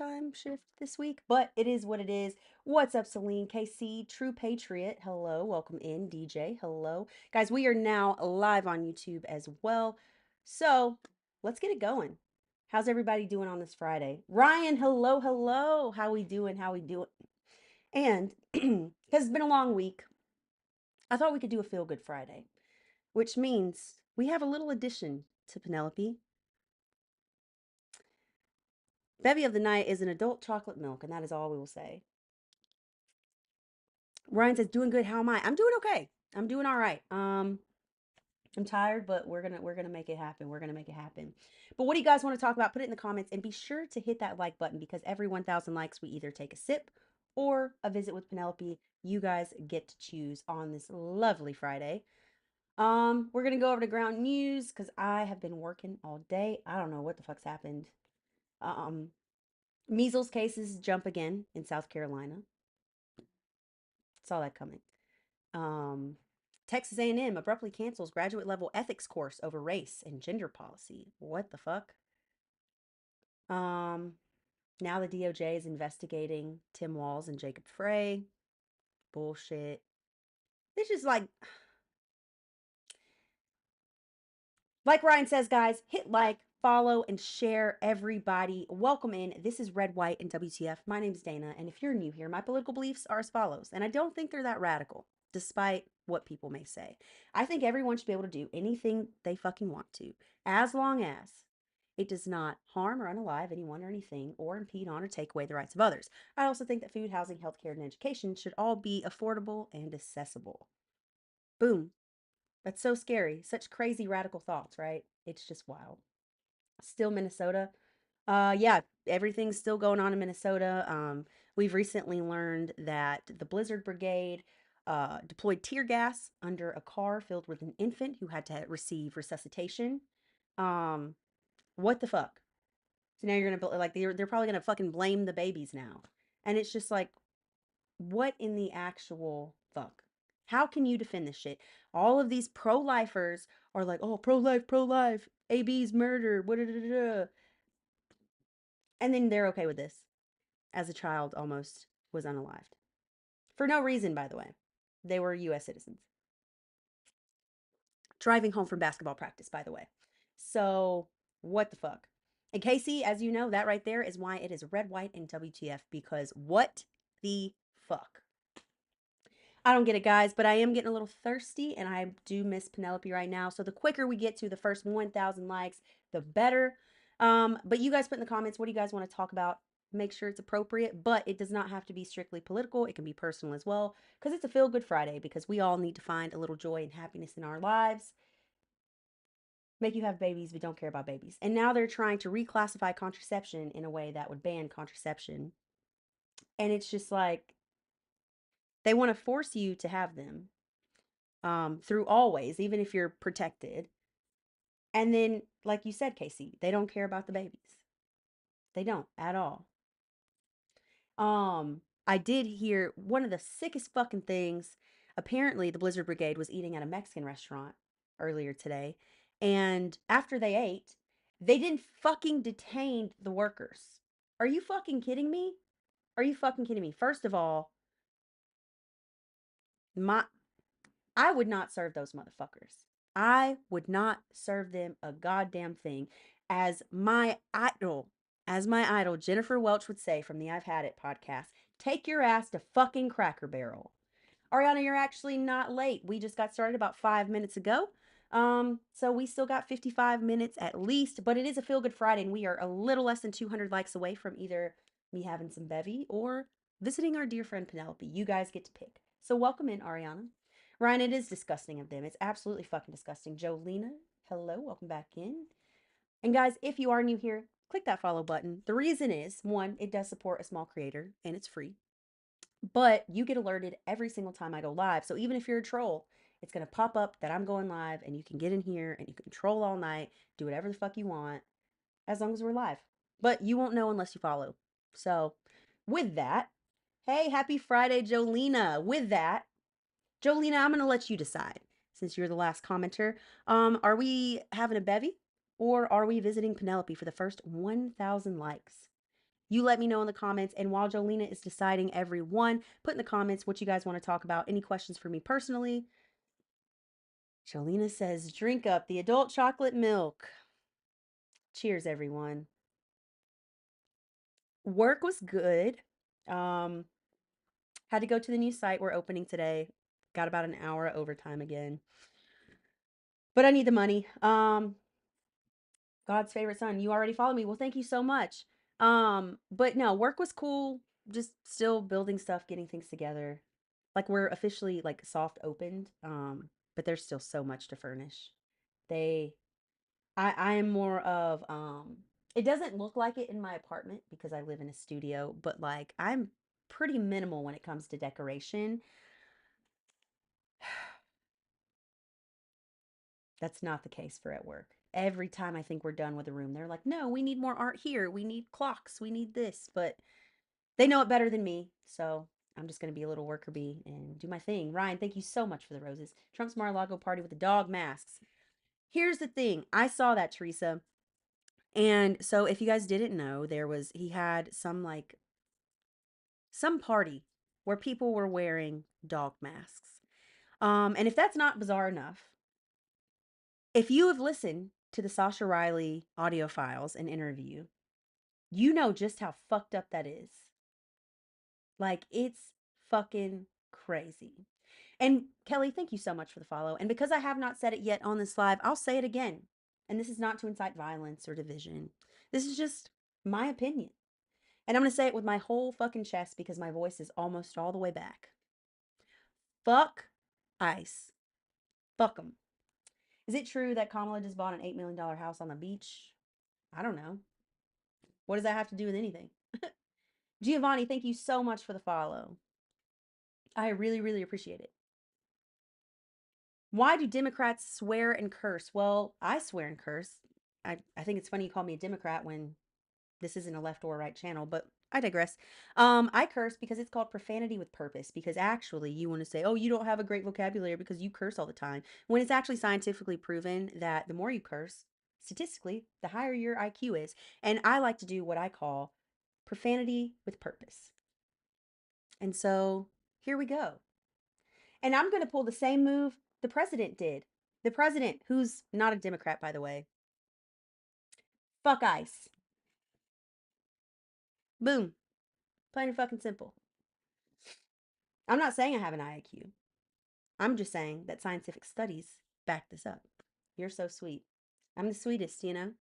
time shift this week, but it is what it is. What's up, Celine? KC, True Patriot. Hello, welcome in. DJ, hello. Guys, we are now live on YouTube as well. So let's get it going. How's everybody doing on this Friday? Ryan, hello, hello. How we doing? How we doing? And because it's been a long week, I thought we could do a feel good Friday, which means we have a little addition to Penelope. Bevy of the night is an adult chocolate milk, and that is all we will say. Ryan says, "Doing good. How am I? I'm doing okay. I'm doing all right. I'm tired, but we're gonna make it happen. We're gonna make it happen. But what do you guys want to talk about? Put it in the comments, and be sure to hit that like button because every 1,000 likes, we either take a sip or a visit with Penelope. You guys get to choose on this lovely Friday. We're gonna go over to ground news because I have been working all day. I don't know what the fuck's happened. Um, Measles cases jump again in South Carolina. Saw that coming. Um, Texas A&M abruptly cancels graduate level ethics course over race and gender policy. What the fuck? Um, Now the DOJ is investigating Tim Walz and Jacob Frey. Bullshit. This is like Ryan says, guys, hit like, follow, and share everybody. Welcome in. This is Red, White, and WTF. My name's Dana, and if you're new here, my political beliefs are as follows, and I don't think they're that radical, despite what people may say. I think everyone should be able to do anything they fucking want to, as long as it does not harm or unalive anyone or anything, or impede on or take away the rights of others. I also think that food, housing, healthcare, and education should all be affordable and accessible. Boom. That's so scary. Such crazy radical thoughts, right? It's just wild. Still Minnesota. Yeah, everything's still going on in Minnesota. We've recently learned that the Blizzard Brigade deployed tear gas under a car filled with an infant who had to receive resuscitation. Um, what the fuck? So now you're gonna like they're probably gonna fucking blame the babies now, and it's just like, what in the actual fuck? How can you defend this shit? All of these pro-lifers are like, oh, pro life, AB's murder, and then they're okay with this. As a child, almost was unalived. For no reason, by the way. They were US citizens. Driving home from basketball practice, by the way. So, what the fuck? And Casey, as you know, that right there is why it is red, white, and WTF, because what the fuck? I don't get it, guys, but I am getting a little thirsty, and I do miss Penelope right now. So the quicker we get to the first 1,000 likes, the better. But you guys put in the comments, what do you guys want to talk about? Make sure it's appropriate, but it does not have to be strictly political. It can be personal as well, because it's a Feel Good Friday, because we all need to find a little joy and happiness in our lives. Make you have babies, but don't care about babies. And now they're trying to reclassify contraception in a way that would ban contraception. And it's just like, they want to force you to have them through all ways, even if you're protected. And then, like you said, Casey, they don't care about the babies. They don't at all. I did hear one of the sickest fucking things. Apparently, the Blizzard Brigade was eating at a Mexican restaurant earlier today. And after they ate, they didn't fucking detain the workers. Are you fucking kidding me? Are you fucking kidding me? First of all, my I would not serve those motherfuckers. I would not serve them a goddamn thing. As my idol, as my idol, Jennifer Welch would say from the I've Had It podcast, take your ass to fucking Cracker Barrel. Ariana, you're actually not late. We just got started about 5 minutes ago. So we still got 55 minutes at least, but it is a Feel Good Friday, and we are a little less than 200 likes away from either me having some bevy or visiting our dear friend Penelope. You guys get to pick. So welcome in, Ariana. Ryan, it is disgusting of them. It's absolutely fucking disgusting. Jolena, hello, welcome back in. And guys, if you are new here, click that follow button. The reason is, one, it does support a small creator and it's free. But you get alerted every single time I go live. So even if you're a troll, it's going to pop up that I'm going live and you can get in here and you can troll all night, do whatever the fuck you want, as long as we're live. But you won't know unless you follow. So with that, hey, happy Friday, Jolena. With that, Jolena, I'm going to let you decide since you're the last commenter. Are we having a bevy or are we visiting Penelope for the first 1,000 likes? You let me know in the comments. And while Jolena is deciding everyone, put in the comments what you guys want to talk about. Any questions for me personally? Jolena says, drink up the adult chocolate milk. Cheers, everyone. Work was good. Um, had to go to the new site we're opening today. Got about an hour of overtime again. But I need the money. God's favorite son. You already follow me. Well, thank you so much. But no, work was cool. Just still building stuff, getting things together. Like we're officially like soft opened. But there's still so much to furnish. They I am more of it doesn't look like it in my apartment because I live in a studio, but like I'm pretty minimal when it comes to decoration. That's not the case for at work. Every time I think we're done with a room, they're like, no, we need more art here. We need clocks. We need this. But they know it better than me. So I'm just going to be a little worker bee and do my thing. Ryan, thank you so much for the roses. Trump's Mar-a-Lago party with the dog masks. Here's the thing. I saw that, Teresa. And so if you guys didn't know, he had some party where people were wearing dog masks. And if that's not bizarre enough, if you have listened to the Sasha Riley audio files and interview, you know just how fucked up that is. Like, it's fucking crazy. And Kelly, thank you so much for the follow. And because I have not said it yet on this live, I'll say it again. And this is not to incite violence or division. This is just my opinion. And I'm going to say it with my whole fucking chest because my voice is almost all the way back. Fuck ICE. Fuck them. Is it true that Kamala just bought an $8 million house on the beach? I don't know. What does that have to do with anything? Giovanni, thank you so much for the follow. I really, really appreciate it. Why do Democrats swear and curse? Well, I swear and curse. I think it's funny you call me a Democrat when this isn't a left or right channel, but I digress. I curse because it's called profanity with purpose, because actually you want to say, oh, you don't have a great vocabulary because you curse all the time, when it's actually scientifically proven that the more you curse, statistically, the higher your IQ is. And I like to do what I call profanity with purpose. And so here we go. And I'm going to pull the same move the president did. The president, who's not a Democrat, by the way. Fuck ICE. Boom. Plain and fucking simple. I'm not saying I have an IQ. I'm just saying that scientific studies back this up. You're so sweet. I'm the sweetest, you know?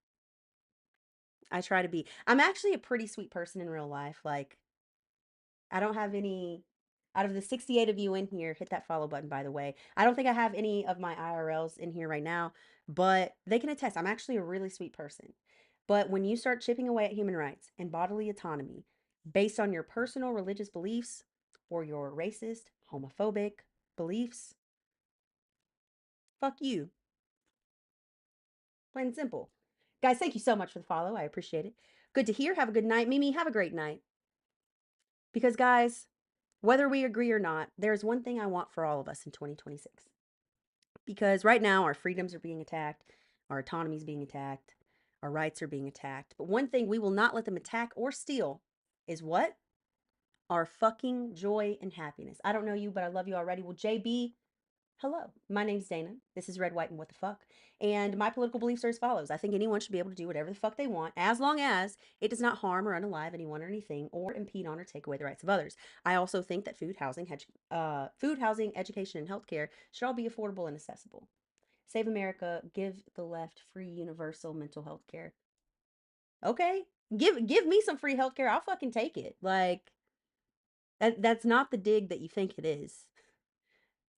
I try to be. I'm actually a pretty sweet person in real life. Like, I don't have any, out of the 68 of you in here, hit that follow button, by the way. I don't think I have any of my IRLs in here right now, but they can attest. I'm actually a really sweet person. But when you start chipping away at human rights and bodily autonomy based on your personal religious beliefs or your racist, homophobic beliefs, fuck you. Plain and simple. Guys, thank you so much for the follow. I appreciate it. Good to hear. Have a good night. Mimi, have a great night. Because, guys, whether we agree or not, there's one thing I want for all of us in 2026. Because right now, our freedoms are being attacked, our autonomy is being attacked, our rights are being attacked. But one thing we will not let them attack or steal is what? Our fucking joy and happiness. I don't know you, but I love you already. Well, JB, hello, my name's Dana. This is Red, White, and What the Fuck. And my political beliefs are as follows. I think anyone should be able to do whatever the fuck they want, as long as it does not harm or unalive anyone or anything, or impede on or take away the rights of others. I also think that food, housing, education, and healthcare should all be affordable and accessible. Save America. Give the left free universal mental health care. Okay, give me some free healthcare. I'll fucking take it. Like that's not the dig that you think it is.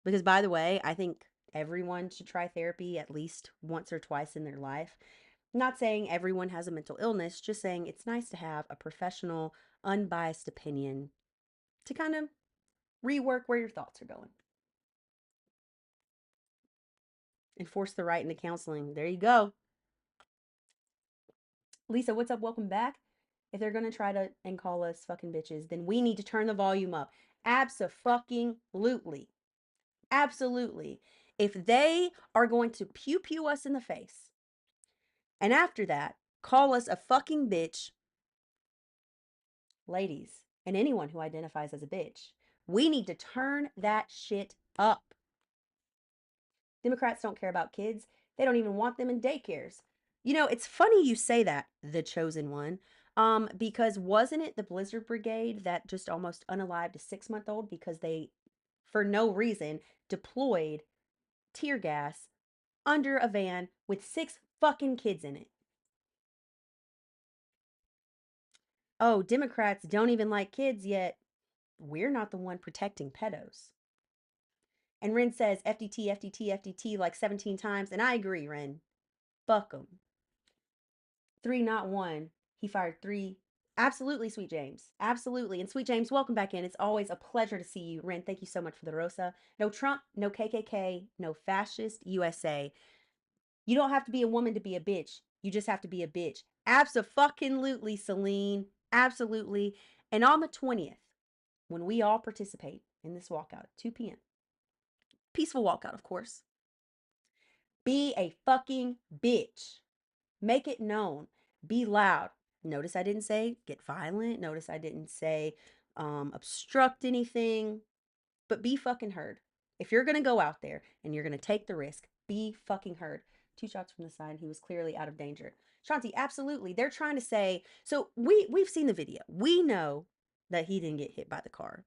Because, by the way, I think everyone should try therapy at least once or twice in their life. I'm not saying everyone has a mental illness, just saying it's nice to have a professional, unbiased opinion to kind of rework where your thoughts are going. Enforce the right into counseling. There you go. Lisa, what's up? Welcome back. If they're going to try to and call us fucking bitches, then we need to turn the volume up. Abso-fucking-lutely. Absolutely. If they are going to pew pew us in the face, and after that, call us a fucking bitch, ladies, and anyone who identifies as a bitch, we need to turn that shit up. Democrats don't care about kids. They don't even want them in daycares. You know, it's funny you say that, the chosen one, because wasn't it the Blizzard Brigade that just almost unalived a 6-month old because they, for no reason, deployed tear gas under a van with 6 fucking kids in it? Oh, Democrats don't even like kids, yet we're not the one protecting pedos. And Ren says FDT, FDT, FDT like 17 times, and I agree, Ren. Fuck them. 3, not 1. He fired 3. Absolutely, Sweet James. Absolutely. And Sweet James, welcome back in. It's always a pleasure to see you. Ren, thank you so much for the Rosa. No Trump, no KKK, no fascist USA. You don't have to be a woman to be a bitch. You just have to be a bitch. Absolutely, Celine. Absolutely. And on the 20th, when we all participate in this walkout at 2 p.m., peaceful walkout, of course, be a fucking bitch. Make it known. Be loud. Notice I didn't say get violent. Notice I didn't say obstruct anything, but be fucking heard. If you're going to go out there and you're going to take the risk, be fucking heard. 2 shots from the side. He was clearly out of danger. Shanti, absolutely. They're trying to say, so we've seen the video. We know that he didn't get hit by the car.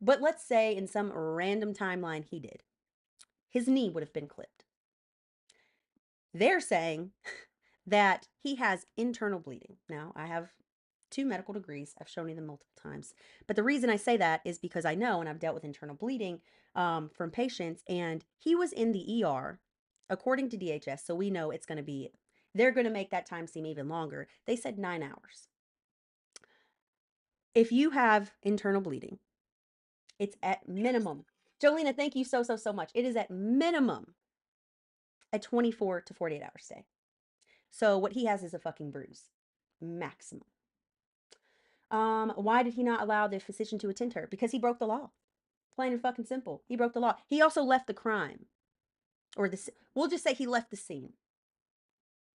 But let's say in some random timeline he did. His knee would have been clipped. They're saying that he has internal bleeding. Now, I have 2 medical degrees. I've shown you them multiple times. But the reason I say that is because I know, and I've dealt with internal bleeding from patients, and he was in the ER, according to DHS, so we know it's going to be, they're going to make that time seem even longer. They said 9 hours. If you have internal bleeding, it's at minimum. Jolena, thank you so much. It is at minimum a 24 to 48 hour stay. So what he has is a fucking bruise. Maximum. Why did he not allow the physician to attend her? Because he broke the law. Plain and fucking simple. He broke the law. He also left the crime. Or the, we'll just say he left the scene.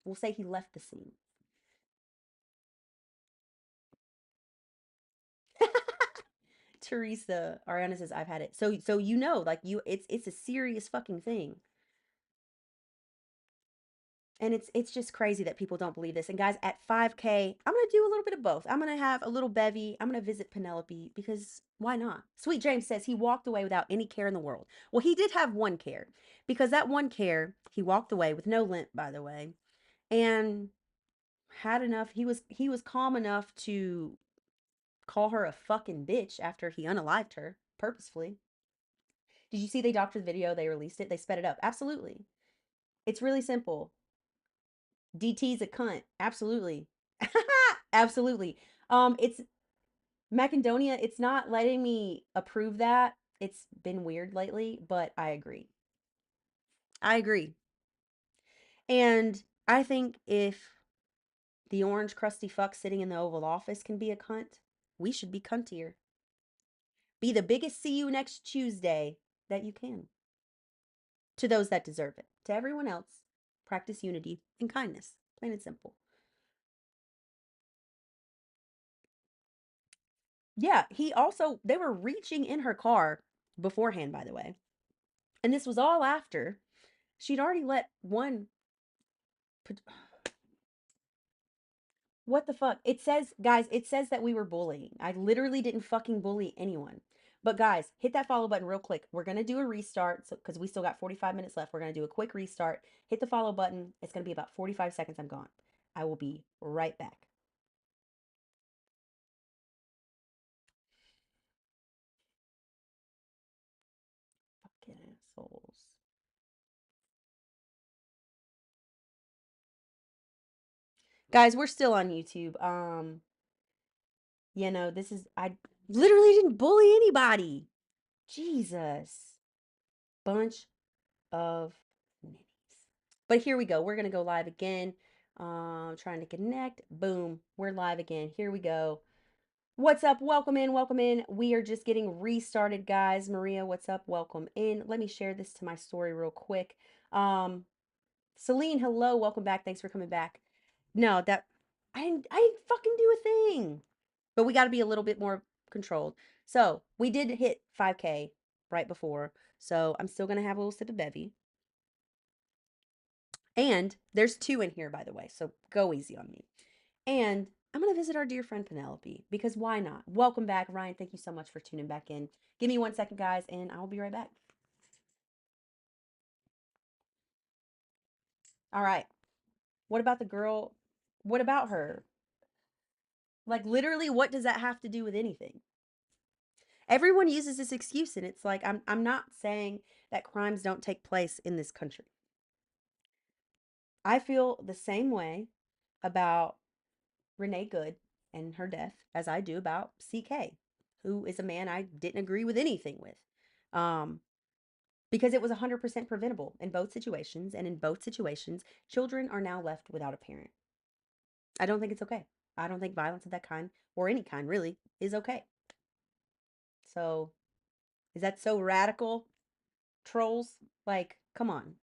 We'll say he left the scene. Teresa, Ariana says, I've had it. So you know, like it's a serious fucking thing. And it's just crazy that people don't believe this. And guys, at 5K, I'm going to do a little bit of both. I'm going to have a little bevy. I'm going to visit Penelope because why not? Sweet James says he walked away without any care in the world. Well, he did have one care because that one care, he walked away with no limp, by the way, and had enough. He was calm enough to call her a fucking bitch after he unalived her purposefully. Did you see they doctored the video? They released it. They sped it up. Absolutely. It's really simple. DT's a cunt. Absolutely. Absolutely. It's Macedonia, it's not letting me approve that. It's been weird lately, but I agree. I agree. And I think if the orange crusty fuck sitting in the Oval Office can be a cunt, we should be cuntier. Be the biggest see you next Tuesday that you can. To those that deserve it. To everyone else, practice unity and kindness. Plain and simple. Yeah, they were reaching in her car beforehand, by the way. And this was all after she'd already let one. What the fuck? It says, guys, it says that we were bullying. I literally didn't fucking bully anyone. But guys, hit that follow button real quick. We're going to do a restart because we still got 45 minutes left. We're going to do a quick restart. Hit the follow button. It's going to be about 45 seconds. I'm gone. I will be right back. Fucking assholes. Guys, we're still on YouTube. This is, I literally didn't bully anybody. Jesus. Bunch of ninnies. But here we go. We're going to go live again. Trying to connect. Boom. We're live again. Here we go. What's up? Welcome in. Welcome in. We are just getting restarted, guys. Maria, what's up? Welcome in. Let me share this to my story real quick. Celine, hello. Welcome back. Thanks for coming back. No, I didn't fucking do a thing. But we got to be a little bit more controlled. So we did hit 5K right before. So I'm still going to have a little sip of bevy. And there's 2 in here, by the way. So go easy on me. And I'm going to visit our dear friend Penelope because why not? Welcome back, Ryan. Thank you so much for tuning back in. Give me 1 second, guys, and I will be right back. All right. What about the girl? What about her? Like, literally, what does that have to do with anything? Everyone uses this excuse, and it's like, I'm not saying that crimes don't take place in this country. I feel the same way about Renee Good and her death as I do about CK, who is a man I didn't agree with anything with. Um, because it was 100% preventable in both situations. And in both situations, children are now left without a parent. I don't think it's okay. I don't think violence of that kind, or any kind really, is okay. So, is that so radical, trolls? Like, come on.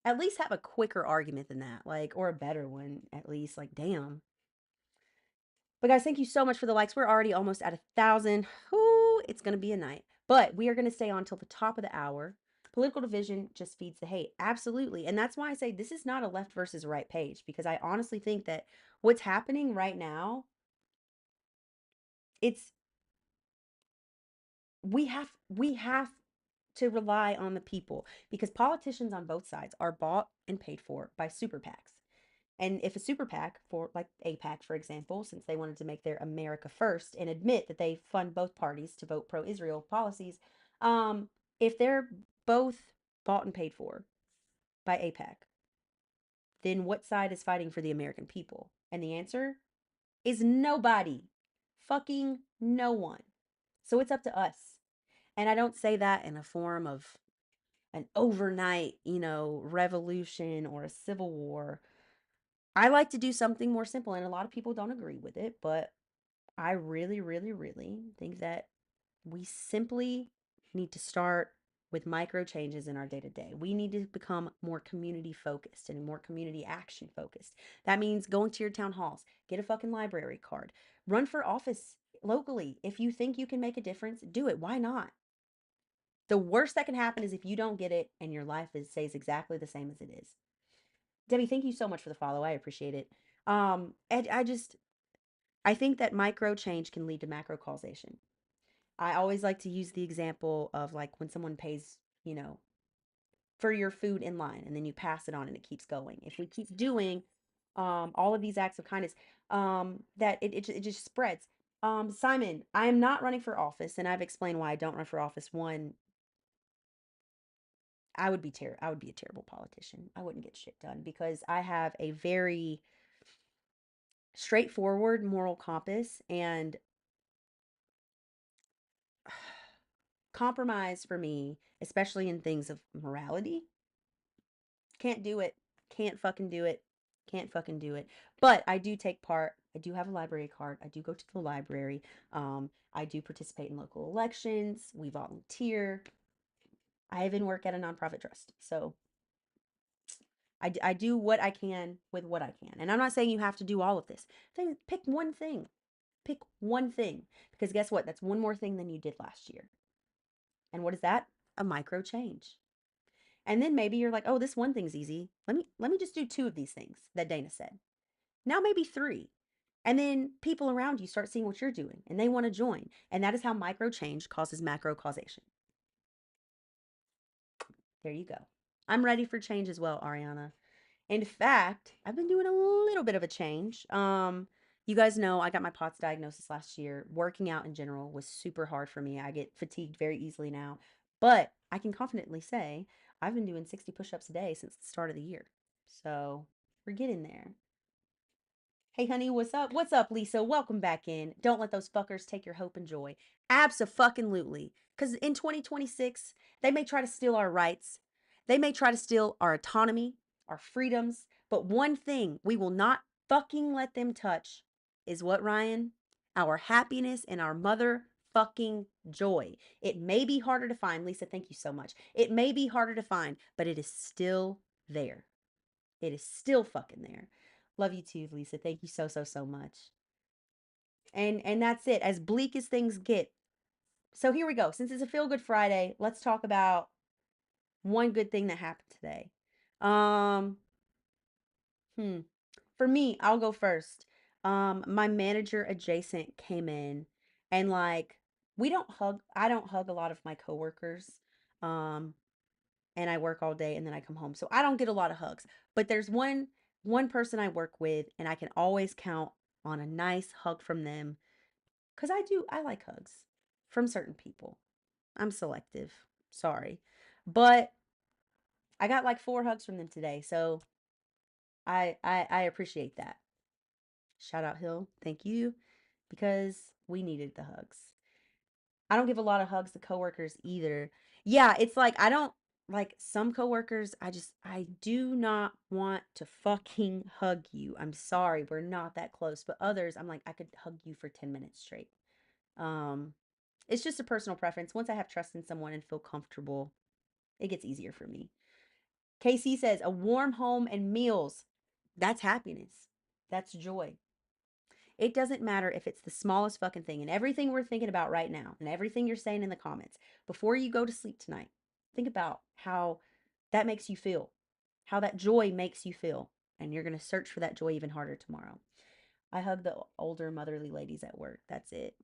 At least have a quicker argument than that, like, or a better one, at least. Like, damn. But guys, thank you so much for the likes. We're already almost at 1,000. Ooh, it's gonna be a night. But we are gonna stay on till the top of the hour. Political division just feeds the hate. Absolutely. And that's why I say this is not a left versus right page, because I honestly think that what's happening right now, it's we have to rely on the people, because politicians on both sides are bought and paid for by super PACs. And if a super PAC, for like APAC, for example, since they wanted to make their America first and admit that they fund both parties to vote pro Israel policies, if they're both bought and paid for by APAC, then what side is fighting for the American people? And the answer is nobody. Fucking no one. So it's up to us. And I don't say that in a form of an overnight, revolution or a civil war. I like to do something more simple, and a lot of people don't agree with it, but I really, really, really think that we simply need to start with micro changes in our day to day. We need to become more community focused and more community action focused. That means going to your town halls, get a fucking library card, run for office locally. If you think you can make a difference, do it. Why not? The worst that can happen is if you don't get it and your life stays exactly the same as it is. Debbie, thank you so much for the follow. I appreciate it. And I think that micro change can lead to macro causation. I always like to use the example of like when someone pays, for your food in line and then you pass it on and it keeps going. If we keep doing all of these acts of kindness, that it just spreads. Simon, I am not running for office, and I've explained why I don't run for office. One, I would be a terrible politician. I wouldn't get shit done because I have a very straightforward moral compass, and compromise for me, especially in things of morality, can't do it. Can't fucking do it. Can't fucking do it. But I do take part. I do have a library card. I do go to the library. I do participate in local elections. We volunteer. I even work at a nonprofit trust. So I do what I can with what I can. And I'm not saying you have to do all of this. Pick one thing. Pick one thing. Because guess what? That's one more thing than you did last year. And what is that? A micro change. And then maybe you're like, oh, this one thing's easy. Let me just do 2 of these things that Dana said. Now maybe 3. And then people around you start seeing what you're doing and they want to join. And that is how micro change causes macro causation. There you go. I'm ready for change as well, Ariana. In fact, I've been doing a little bit of a change. You guys know I got my POTS diagnosis last year. Working out in general was super hard for me. I get fatigued very easily now. But I can confidently say I've been doing 60 push-ups a day since the start of the year. So we're getting there. Hey, honey, what's up? What's up, Lisa? Welcome back in. Don't let those fuckers take your hope and joy. Abso-fucking-lutely. Because in 2026, they may try to steal our rights. They may try to steal our autonomy, our freedoms. But one thing we will not fucking let them touch is what, Ryan? Our happiness and our motherfucking joy. It may be harder to find. Lisa, thank you so much. It may be harder to find, but it is still there. It is still fucking there. Love you too, Lisa. Thank you so, so, so much. And that's it. As bleak as things get. So here we go. Since it's a feel good Friday, let's talk about one good thing that happened today. Um, hmm. For me, I'll go first. My manager adjacent came in and like I don't hug a lot of my coworkers. Um, and I work all day and then I come home. So I don't get a lot of hugs. But there's one person I work with and I can always count on a nice hug from them cuz I like hugs from certain people. I'm selective. Sorry. But I got like 4 hugs from them today. So I appreciate that. Shout out Hill. Thank you because we needed the hugs. I don't give a lot of hugs to coworkers either. Yeah, it's like I don't like some coworkers, I do not want to fucking hug you. I'm sorry, we're not that close. But others, I'm like I could hug you for 10 minutes straight. Um it's just a personal preference. Once I have trust in someone and feel comfortable, it gets easier for me. KC says a warm home and meals. That's happiness. That's joy. It doesn't matter if it's the smallest fucking thing and everything we're thinking about right now and everything you're saying in the comments. Before you go to sleep tonight, think about how that makes you feel, how that joy makes you feel. And you're going to search for that joy even harder tomorrow. I hug the older motherly ladies at work. That's it.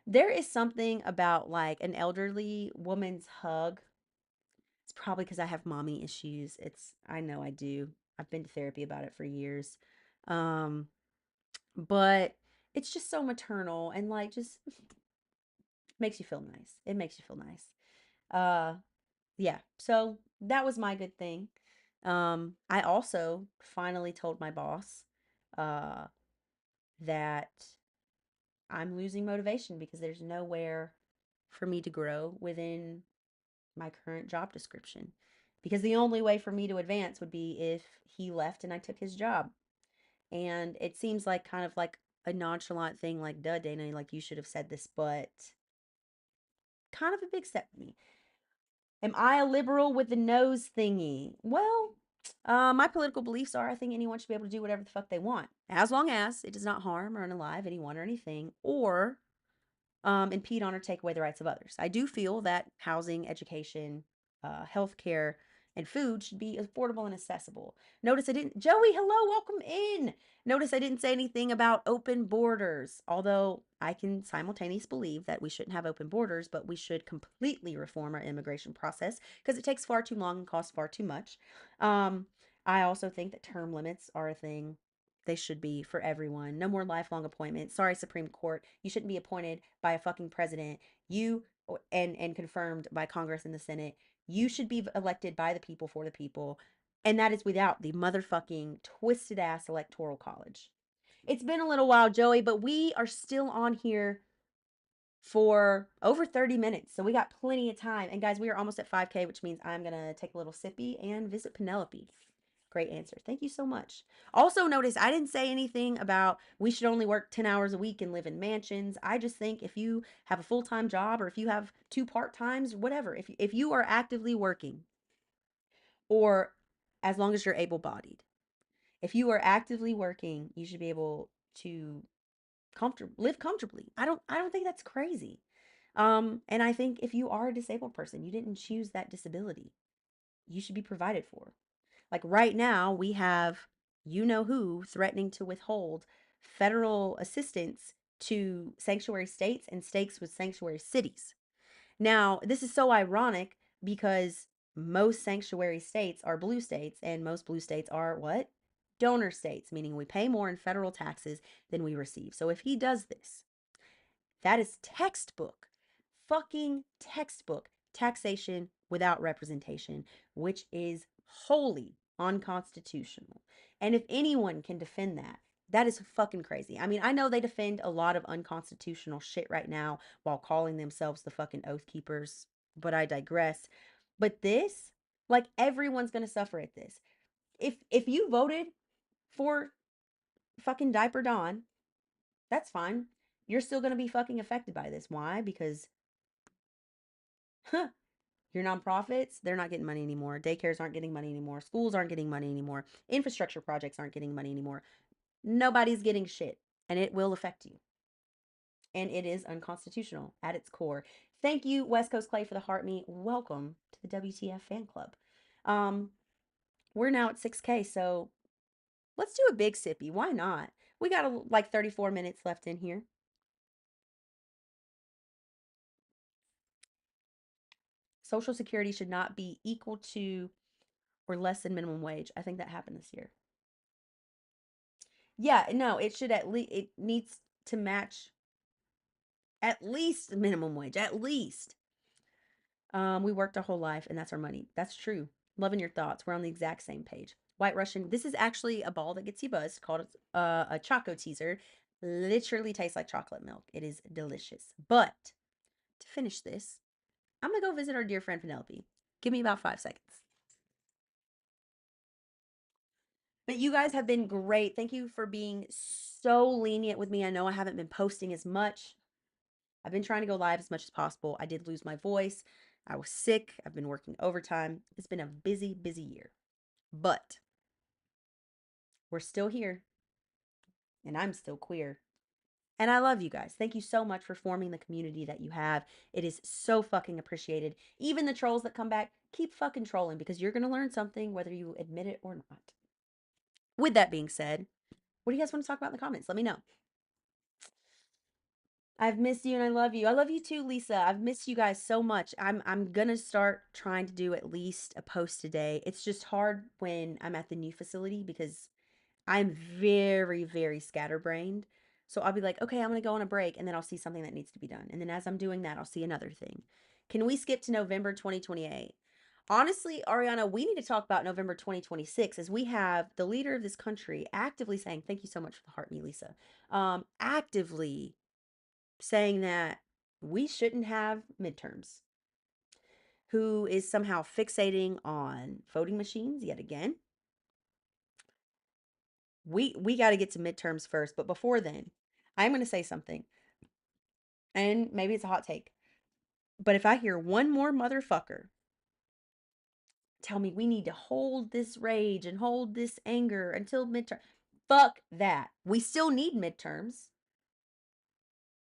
There is something about like an elderly woman's hug. It's probably because I have mommy issues. I know I do. I've been to therapy about it for years. Um, but it's just so maternal and like just makes you feel nice. It makes you feel nice. Uh yeah. So that was my good thing. I also finally told my boss uh that I'm losing motivation because there's nowhere for me to grow within my current job description. Because the only way for me to advance would be if he left and I took his job. And it seems like kind of like a nonchalant thing, like, duh, Dana, like you should have said this, but kind of a big step for me. Am I a liberal with the nose thingy? Well, my political beliefs are I think anyone should be able to do whatever the fuck they want, as long as it does not harm or unalive anyone or anything, or impede on or take away the rights of others. I do feel that housing, education, healthcare, and food should be affordable and accessible. Notice I didn't, Joey, hello, welcome in. Notice I didn't say anything about open borders, although I can simultaneously believe that we shouldn't have open borders, but we should completely reform our immigration process because it takes far too long and costs far too much. Um, I also think that term limits are a thing. They should be for everyone. No more lifelong appointments. Sorry, Supreme Court. You shouldn't be appointed by a fucking president. You and confirmed by Congress and the Senate. You should be elected by the people for the people. And that is without the motherfucking twisted ass electoral college. It's been a little while, Joey, but we are still on here for over 30 minutes. So we got plenty of time. And guys, we are almost at 5K, which means I'm going to take a little sippy and visit Penelope. Great answer. Thank you so much. Also, notice I didn't say anything about we should only work 10 hours a week and live in mansions. I just think if you have a full time job or if you have 2 part times, whatever, if you are actively working, or as long as you're able bodied, if you are actively working, you should be able to live comfortably. I don't think that's crazy. And I think if you are a disabled person, you didn't choose that disability. You should be provided for. Like right now, we have you know who threatening to withhold federal assistance to sanctuary states and states with sanctuary cities. Now, this is so ironic because most sanctuary states are blue states, and most blue states are what? Donor states, meaning we pay more in federal taxes than we receive. So if he does this, that is textbook, fucking textbook taxation without representation, which is wholly unconstitutional. And if anyone can defend that, that is fucking crazy. I mean, I know they defend a lot of unconstitutional shit right now while calling themselves the fucking Oath Keepers, but I digress. But this, like everyone's going to suffer at this. If you voted for fucking Diaper Dawn, that's fine. You're still going to be fucking affected by this. Why? Because huh, your nonprofits, they're not getting money anymore. Daycares aren't getting money anymore. Schools aren't getting money anymore. Infrastructure projects aren't getting money anymore. Nobody's getting shit, and it will affect you. and it is unconstitutional at its core. Thank you, West Coast Clay, for the heart me. Welcome to the WTF fan club. Um, we're now at 6K, so let's do a big sippy. Why not? We got like 34 minutes left in here. Social Security should not be equal to or less than minimum wage. I think that happened this year. Yeah, no, it should at least, it needs to match at least minimum wage, at least. We worked our whole life and that's our money. That's true. Loving your thoughts. We're on the exact same page. White Russian. This is actually a ball that gets you buzzed called a Choco Teaser. Literally tastes like chocolate milk. It is delicious. But to finish this, I'm going to go visit our dear friend Penelope. Give me about 5 seconds. But you guys have been great. Thank you for being so lenient with me. I know I haven't been posting as much. I've been trying to go live as much as possible. I did lose my voice. I was sick. I've been working overtime. It's been a busy, busy year. But we're still here, and I'm still queer. And I love you guys. Thank you so much for forming the community that you have. It is so fucking appreciated. Even the trolls that come back, keep fucking trolling because you're going to learn something whether you admit it or not. With that being said, what do you guys want to talk about in the comments? Let me know. I've missed you and I love you. I love you too, Lisa. I've missed you guys so much. I'm gonna start trying to do at least a post a day. It's just hard when I'm at the new facility because I'm very, very scatterbrained. So I'll be like, okay, I'm gonna go on a break, and then I'll see something that needs to be done. And then as I'm doing that, I'll see another thing. Can we skip to November 2028? Honestly, Ariana, we need to talk about November 2026 as we have the leader of this country actively saying, thank you so much for the heart, me, Lisa. Actively saying that we shouldn't have midterms, who is somehow fixating on voting machines yet again. We got to get to midterms first, but before then, I'm going to say something. And maybe it's a hot take. But if I hear one more motherfucker tell me we need to hold this rage and hold this anger until midterm, fuck that. We still need midterms.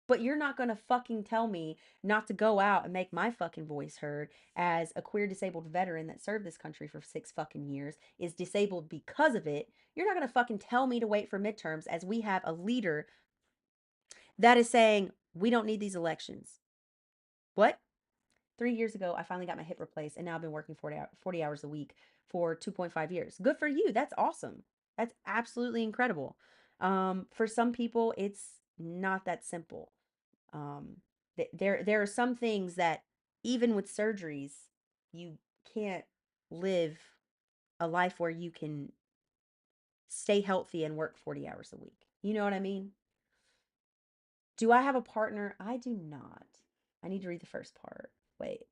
But you're not going to fucking tell me not to go out and make my fucking voice heard as a queer disabled veteran that served this country for 6 fucking years, is disabled because of it. You're not going to fucking tell me to wait for midterms as we have a leader that is saying we don't need these elections. What? 3 years ago, I finally got my hip replaced, and now I've been working 40 hours a week for 2.5 years. Good for you. That's awesome. That's absolutely incredible. For some people, it's not that simple. Um, there are some things that even with surgeries, you can't live a life where you can stay healthy and work 40 hours a week. You know what I mean? Do I have a partner? I do not. I need to read the first part. Wait.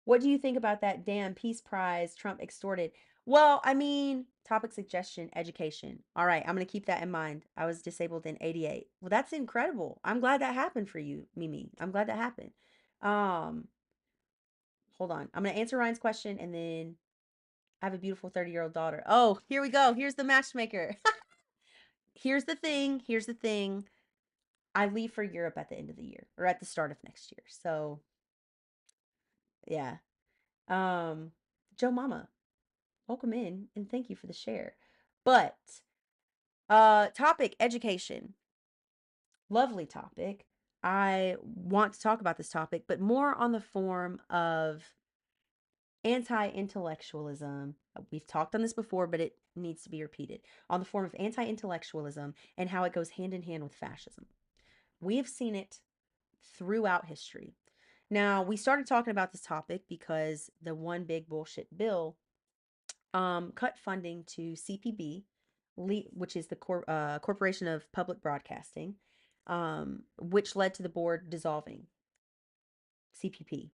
What do you think about that damn Peace Prize Trump extorted? Well, I mean, topic suggestion, education. All right, I'm going to keep that in mind. I was disabled in 88. Well, that's incredible. I'm glad that happened for you, Mimi. I'm glad that happened. Um, Hold on. I'm going to answer Ryan's question and then I have a beautiful 30-year-old daughter. Oh, here we go. Here's the matchmaker. Here's the thing. Here's the thing. I leave for Europe at the end of the year or at the start of next year. So, yeah. Um, Joe Mama, welcome in and thank you for the share. But topic education. Lovely topic. I want to talk about this topic, but more on the form of anti-intellectualism. We've talked on this before, but it needs to be repeated. On the form of anti-intellectualism and how it goes hand in hand with fascism. We have seen it throughout history. Now, we started talking about this topic because the one big bullshit bill cut funding to CPB, which is the Corporation of Public Broadcasting, which led to the board dissolving CPP.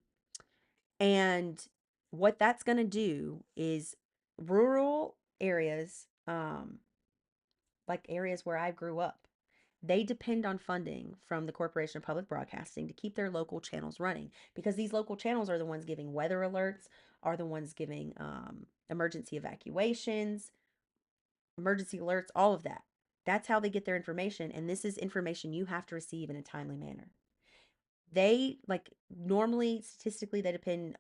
And what that's going to do is rural areas, like areas where I grew up, they depend on funding from the Corporation of Public Broadcasting to keep their local channels running because these local channels are the ones giving weather alerts, are the ones giving emergency evacuations, emergency alerts, all of that. That's how they get their information. And this is information you have to receive in a timely manner. They like normally statistically they depend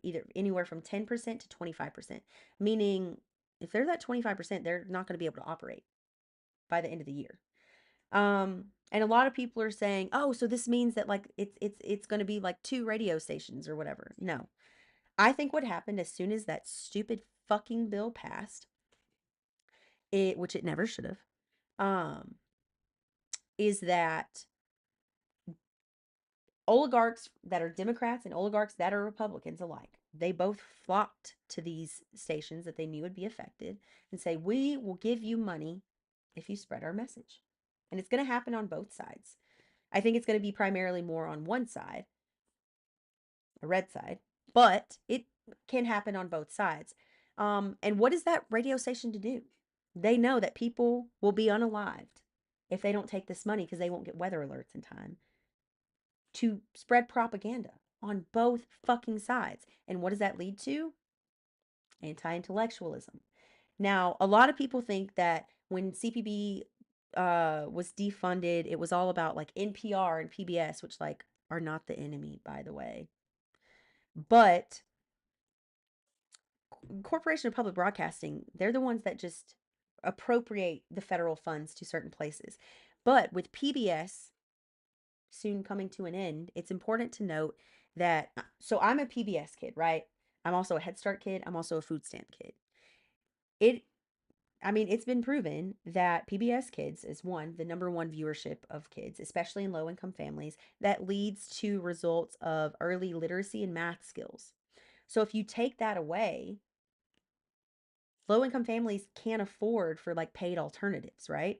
either anywhere from 10% to 25%, meaning if they're that 25%, they're not going to be able to operate by the end of the year. And a lot of people are saying, "Oh, so this means that like it's going to be like two radio stations or whatever." No. I think what happened as soon as that stupid fucking bill passed, which it never should have, um, is that oligarchs that are Democrats and oligarchs that are Republicans alike, they both flocked to these stations that they knew would be affected and say, "We will give you money if you spread our message." And it's going to happen on both sides. I think it's going to be primarily more on one side, a red side, but it can happen on both sides. And what is that radio station to do? They know that people will be unalived if they don't take this money because they won't get weather alerts in time to spread propaganda on both fucking sides. And what does that lead to? Anti intellectualism. Now, a lot of people think that when CPB was defunded, it was all about like NPR and PBS, which like are not the enemy, by the way. But Corporation of Public Broadcasting, they're the ones that just appropriate the federal funds to certain places. But with PBS soon coming to an end, it's important to note that so I'm a PBS kid, right? I'm also a Head Start kid. I'm also a food stamp kid. It I mean, it's been proven that PBS Kids is one, the number one viewership of kids, especially in low income families, that leads to results of early literacy and math skills. So if you take that away, low income families can't afford for like paid alternatives, right?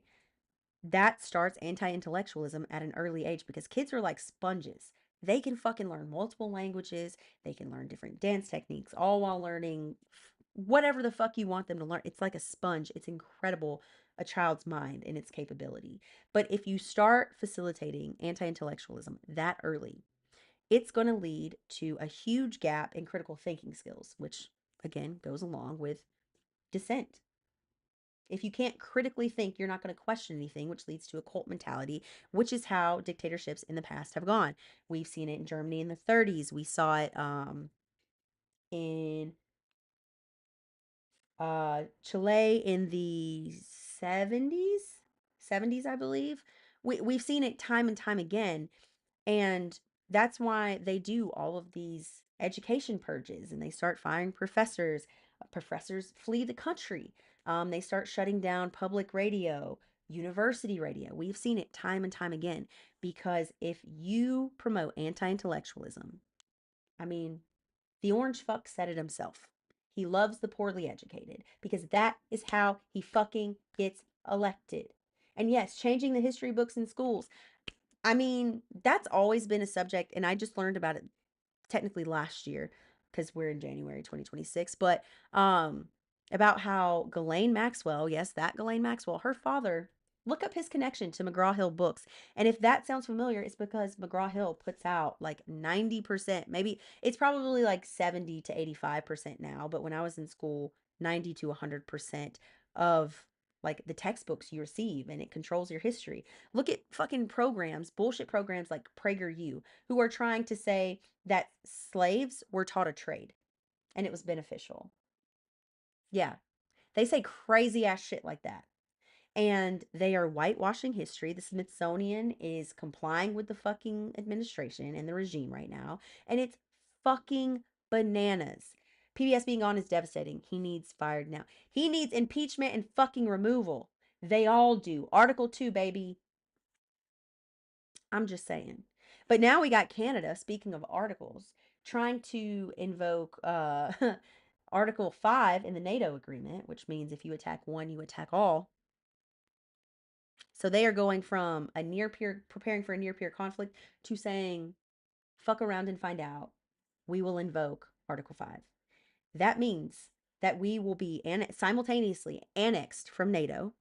That starts anti-intellectualism at an early age because kids are like sponges. They can fucking learn multiple languages, they can learn different dance techniques all while learning whatever the fuck you want them to learn. It's like a sponge. It's incredible, a child's mind and its capability. But if you start facilitating anti-intellectualism that early, it's going to lead to a huge gap in critical thinking skills, which again goes along with dissent. If you can't critically think, you're not going to question anything, which leads to a cult mentality, which is how dictatorships in the past have gone. We've seen it in Germany in the 30s. We saw it in Chile in the 70s, 70s, I believe. We've seen it time and time again. And that's why they do all of these education purges and they start firing professors. Professors flee the country. They start shutting down public radio, university radio. We've seen it time and time again because if you promote anti intellectualism, I mean, the orange fuck said it himself. He loves the poorly educated because that is how he fucking gets elected. And yes, changing the history books in schools. I mean, that's always been a subject, and I just learned about it technically last year because we're in January 2026, but about how Ghislaine Maxwell, yes, that Ghislaine Maxwell, her father, look up his connection to McGraw-Hill books. And if that sounds familiar, it's because McGraw-Hill puts out like 90%, maybe it's probably like 70 to 85% now, but when I was in school, 90 to 100% of like the textbooks you receive and it controls your history. Look at fucking programs, bullshit programs like PragerU, who are trying to say that slaves were taught a trade and it was beneficial. Yeah, they say crazy ass shit like that. And they are whitewashing history. The Smithsonian is complying with the fucking administration and the regime right now. And it's fucking bananas. PBS being on is devastating. He needs fired now. He needs impeachment and fucking removal. They all do. Article 2, baby. I'm just saying. But now we got Canada, speaking of articles, trying to invoke Article 5 in the NATO agreement, which means if you attack one, you attack all. So they are going from a near peer, preparing for a near peer conflict to saying, fuck around and find out. We will invoke Article 5. That means that we will be simultaneously annexed from NATO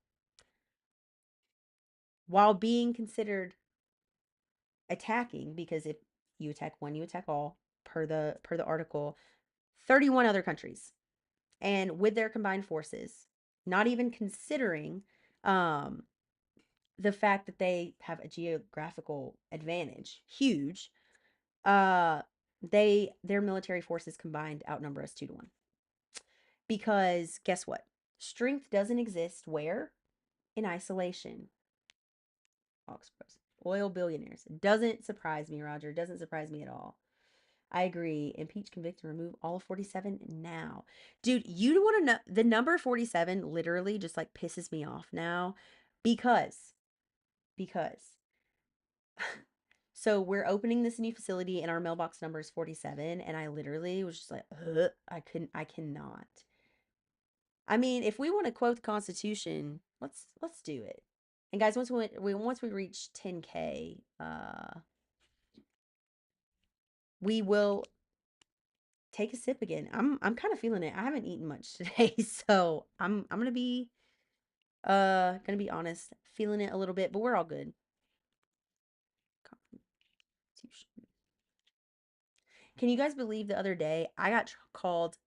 while being considered attacking, because if you attack one, you attack all, per the article, 31 other countries. And with their combined forces, not even considering the fact that they have a geographical advantage, huge. Uh, their military forces combined outnumber us 2 to 1. Because guess what? Strength doesn't exist where? In isolation. Oxbros. Oil billionaires. Doesn't surprise me, Roger. Doesn't surprise me at all. I agree. Impeach, convict, and remove all of 47 now. Dude, you want to know the number 47 literally just like pisses me off now because so we're opening this new facility and our mailbox number is 47 and I literally was just like, I cannot. I mean, if we want to quote the Constitution, let's do it. And guys, once we reach 10K, we will take a sip again. I'm kind of feeling it. I haven't eaten much today, so I'm gonna be honest, feeling it a little bit, but we're all good. Can you guys believe the other day I got called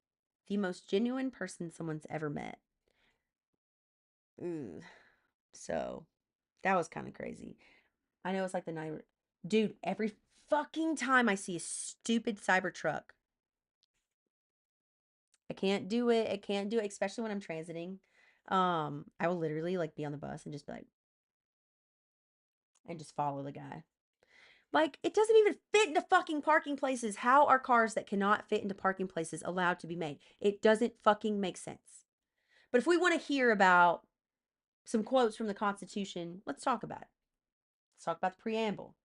the most genuine person someone's ever met? Ooh, so that was kind of crazy. I know it's like the night, dude. Every fucking time I see a stupid Cybertruck, I can't do it. I can't do it, especially when I'm transiting. I will literally like be on the bus and just be like, and just follow the guy. Like, it doesn't even fit into fucking parking places. How are cars that cannot fit into parking places allowed to be made? It doesn't fucking make sense. But if we want to hear about some quotes from the Constitution, let's talk about it. Let's talk about the preamble.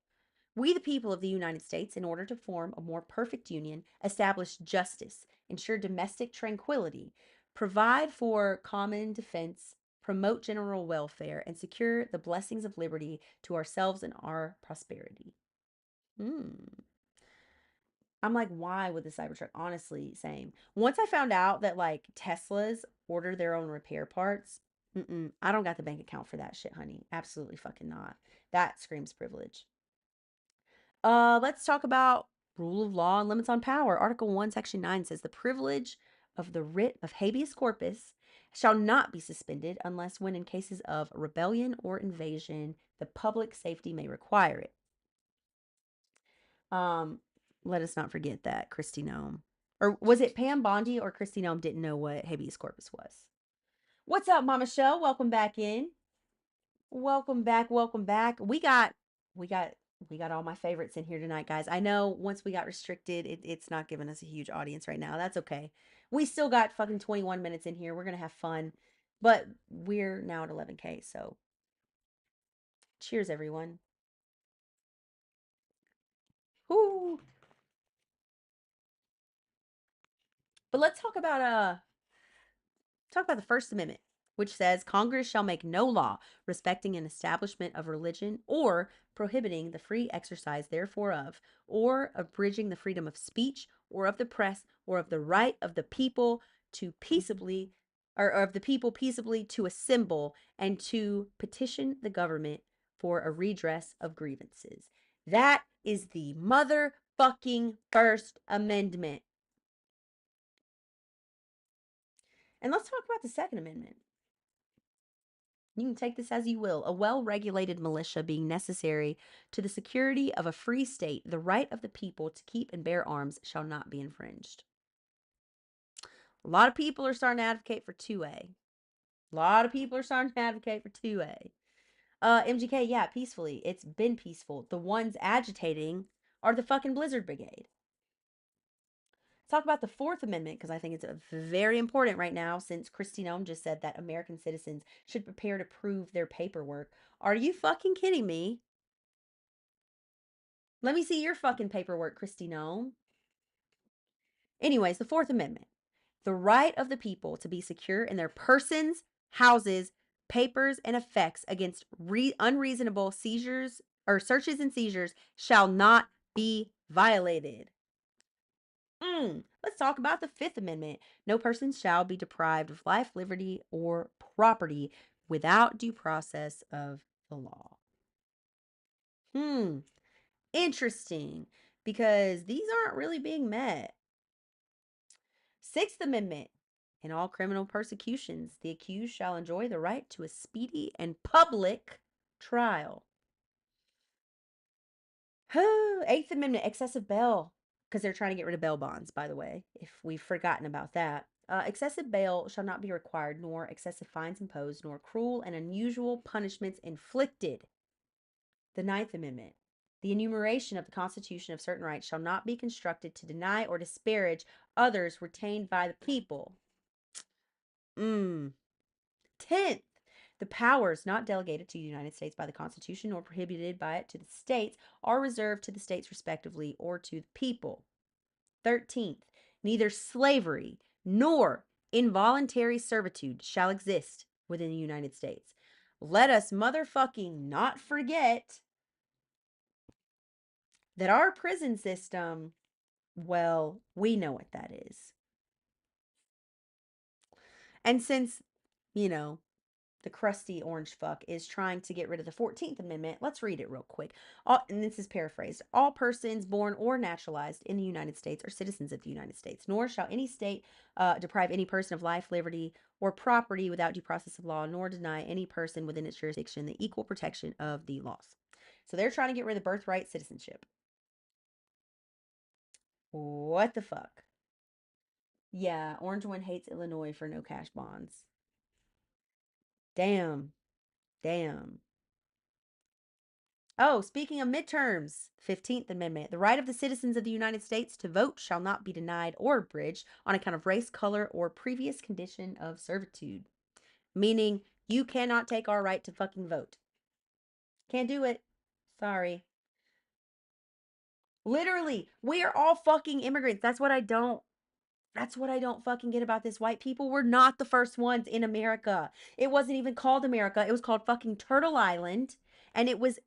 We, the people of the United States, in order to form a more perfect union, establish justice, ensure domestic tranquility, provide for common defense, promote general welfare, and secure the blessings of liberty to ourselves and our prosperity. Hmm. I'm like, why would the Cybertruck? Honestly, same. Once I found out that like Teslas order their own repair parts, I don't got the bank account for that shit, honey. Absolutely fucking not. That screams privilege. Let's talk about rule of law and limits on power. Article 1, Section 9 says the privilege of the writ of habeas corpus shall not be suspended unless when in cases of rebellion or invasion, the public safety may require it. Um, Let us not forget that Christy Nome, or was it Pam Bondi or Christy Nome didn't know what habeas corpus was. What's up, Mama Shell? Welcome back in. Welcome back. Welcome back. We got we got all my favorites in here tonight, guys. I know once we got restricted, it's not giving us a huge audience right now. That's okay. We still got fucking 21 minutes in here. We're gonna have fun. But we're now at 11K, so cheers everyone. Whoo. But let's talk about the First Amendment, which says Congress shall make no law respecting an establishment of religion or prohibiting the free exercise therefore of, or abridging the freedom of speech or of the press or of the right of the people to peaceably or of the people peaceably to assemble and to petition the government for a redress of grievances. That is the motherfucking First Amendment. And let's talk about the Second Amendment. You can take this as you will. A well regulated militia being necessary to the security of a free state, the right of the people to keep and bear arms shall not be infringed. A lot of people are starting to advocate for 2A. A lot of people are starting to advocate for 2A. MGK, yeah, peacefully. It's been peaceful. The ones agitating are the fucking Blizzard Brigade. Talk about the Fourth Amendment because I think it's very important right now since Kristi Noem just said that American citizens should prepare to prove their paperwork. Are you fucking kidding me? Let me see your fucking paperwork, Kristi Noem. Anyways, the Fourth Amendment. The right of the people to be secure in their persons, houses, papers, and effects against unreasonable seizures or searches and seizures shall not be violated. Let's talk about the Fifth Amendment. No person shall be deprived of life, liberty, or property without due process of the law. Interesting, because these aren't really being met. Sixth Amendment. In all criminal persecutions, the accused shall enjoy the right to a speedy and public trial. Eighth Amendment, excessive bail, because they're trying to get rid of bail bonds, by the way, if we've forgotten about that. Excessive bail shall not be required, nor excessive fines imposed, nor cruel and unusual punishments inflicted. The Ninth Amendment. The enumeration of the Constitution of certain rights shall not be constructed to deny or disparage others retained by the people. 10th, the powers not delegated to the United States by the Constitution nor prohibited by it to the states are reserved to the states respectively or to the people. 13th, neither slavery nor involuntary servitude shall exist within the United States. Let us motherfucking not forget that our prison system, well, we know what that is. And since, you know, the crusty orange fuck is trying to get rid of the 14th Amendment, let's read it real quick. And this is paraphrased. All persons born or naturalized in the United States are citizens of the United States, nor shall any state deprive any person of life, liberty, or property without due process of law, nor deny any person within its jurisdiction the equal protection of the laws. So they're trying to get rid of birthright citizenship. What the fuck? Yeah, Orange One hates Illinois for no cash bonds. Damn. Damn. Oh, speaking of midterms, 15th Amendment. The right of the citizens of the United States to vote shall not be denied or abridged on account of race, color, or previous condition of servitude. Meaning, you cannot take our right to fucking vote. Can't do it. Sorry. Literally, we are all fucking immigrants. That's what I don't fucking get about this. White people were not the first ones in America. It wasn't even called America. It was called fucking Turtle Island, and it was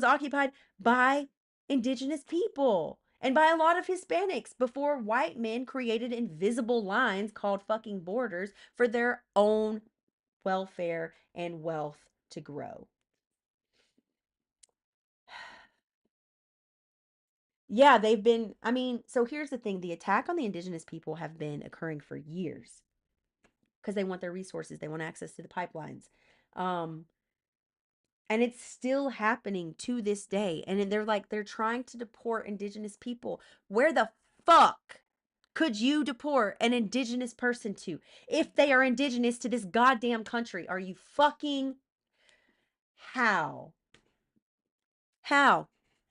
occupied by indigenous people and by a lot of Hispanics before white men created invisible lines called fucking borders for their own welfare and wealth to grow. Yeah, they've been, I mean, so here's the thing, the attack on the indigenous people have been occurring for years because they want their resources, they want access to the pipelines. Um, and it's still happening to this day. And they're trying to deport indigenous people. Where the fuck could you deport an indigenous person to if they are indigenous to this goddamn country? Are you fucking how? How?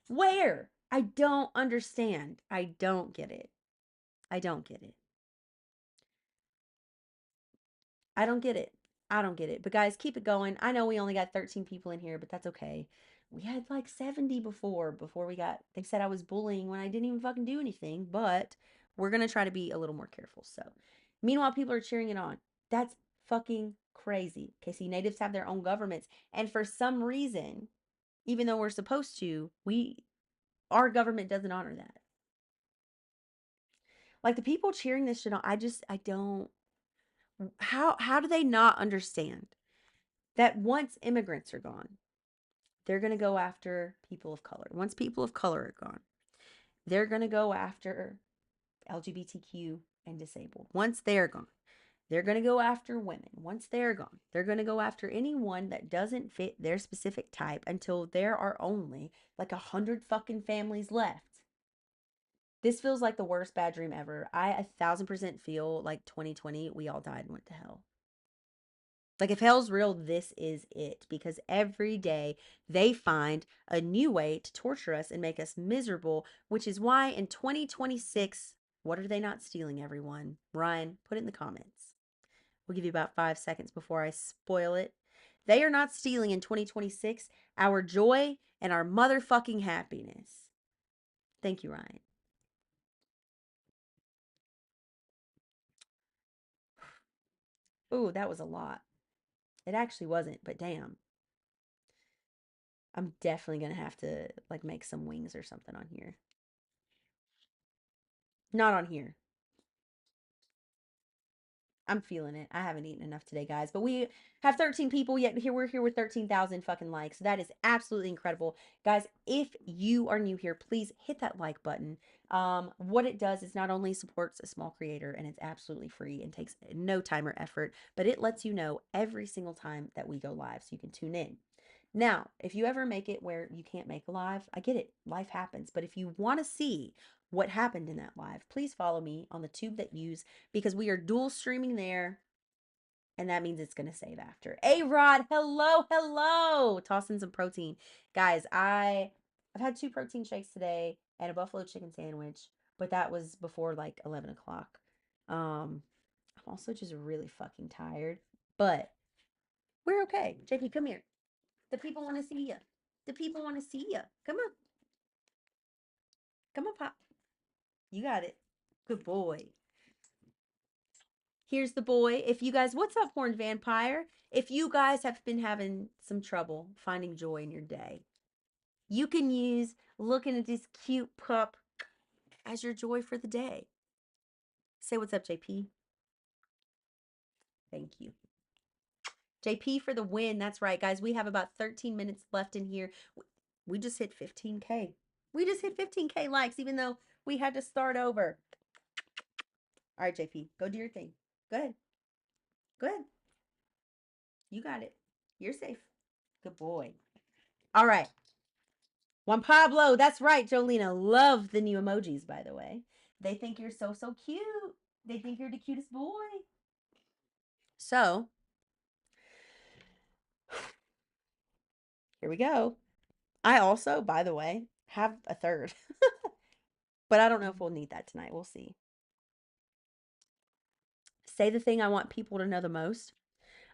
Where? I don't understand. I don't get it. I don't get it. I don't get it. I don't get it. But guys, keep it going. I know we only got 13 people in here, but that's okay. We had like 70 before we got, they said I was bullying when I didn't even fucking do anything, but we're going to try to be a little more careful. So, meanwhile, people are cheering it on. That's fucking crazy. Okay, see, natives have their own governments. And for some reason, even though we're supposed to, our government doesn't honor that. Like the people cheering this shit on, I don't, how do they not understand that once immigrants are gone, they're going to go after people of color. Once people of color are gone, they're going to go after LGBTQ and disabled. Once they're gone, they're going to go after women. Once they're gone, they're going to go after anyone that doesn't fit their specific type until there are only like 100 fucking families left. This feels like the worst bad dream ever. I 1,000% feel like 2020, we all died and went to hell. Like, if hell's real, this is it. Because every day they find a new way to torture us and make us miserable, which is why in 2026, what are they not stealing, everyone? Ryan, put it in the comments. We'll give you about 5 seconds before I spoil it. They are not stealing in 2026 our joy and our motherfucking happiness. Thank you, Ryan. Ooh, that was a lot. It actually wasn't, but damn. I'm definitely going to have to like make some wings or something on here. Not on here. I'm feeling it. I haven't eaten enough today, guys. But we have 13 people, yet here we're here with 13,000 fucking likes. That is absolutely incredible. Guys, if you are new here, please hit that like button. What it does is not only supports a small creator, and it's absolutely free and takes no time or effort, but it lets you know every single time that we go live, so you can tune in. Now, if you ever make it where you can't make a live, I get it. Life happens. But if you want to see what happened in that live, please follow me on the tube that you use, because we are dual streaming there, and that means it's going to save after. A-Rod, hello, hello. Toss in some protein. Guys, I've had 2 protein shakes today and a buffalo chicken sandwich, but that was before like 11 o'clock. I'm also just really fucking tired, but we're okay. JP, come here. The people want to see you. The people want to see you. Come on. Come on, Pop. You got it. Good boy. Here's the boy. If you guys, what's up, Horned Vampire? If you guys have been having some trouble finding joy in your day, you can use looking at this cute pup as your joy for the day. Say what's up, JP. Thank you. JP for the win. That's right, guys. We have about 13 minutes left in here. We just hit 15K. We just hit 15K likes, even though we had to start over. All right, JP, go do your thing. Go ahead. Go ahead. You got it. You're safe. Good boy. All right. Juan Pablo. That's right, Jolena. Love the new emojis, by the way. They think you're so, so cute. They think you're the cutest boy. So, here we go. I also, by the way, have a third. But I don't know if we'll need that tonight. We'll see. Say the thing I want people to know the most.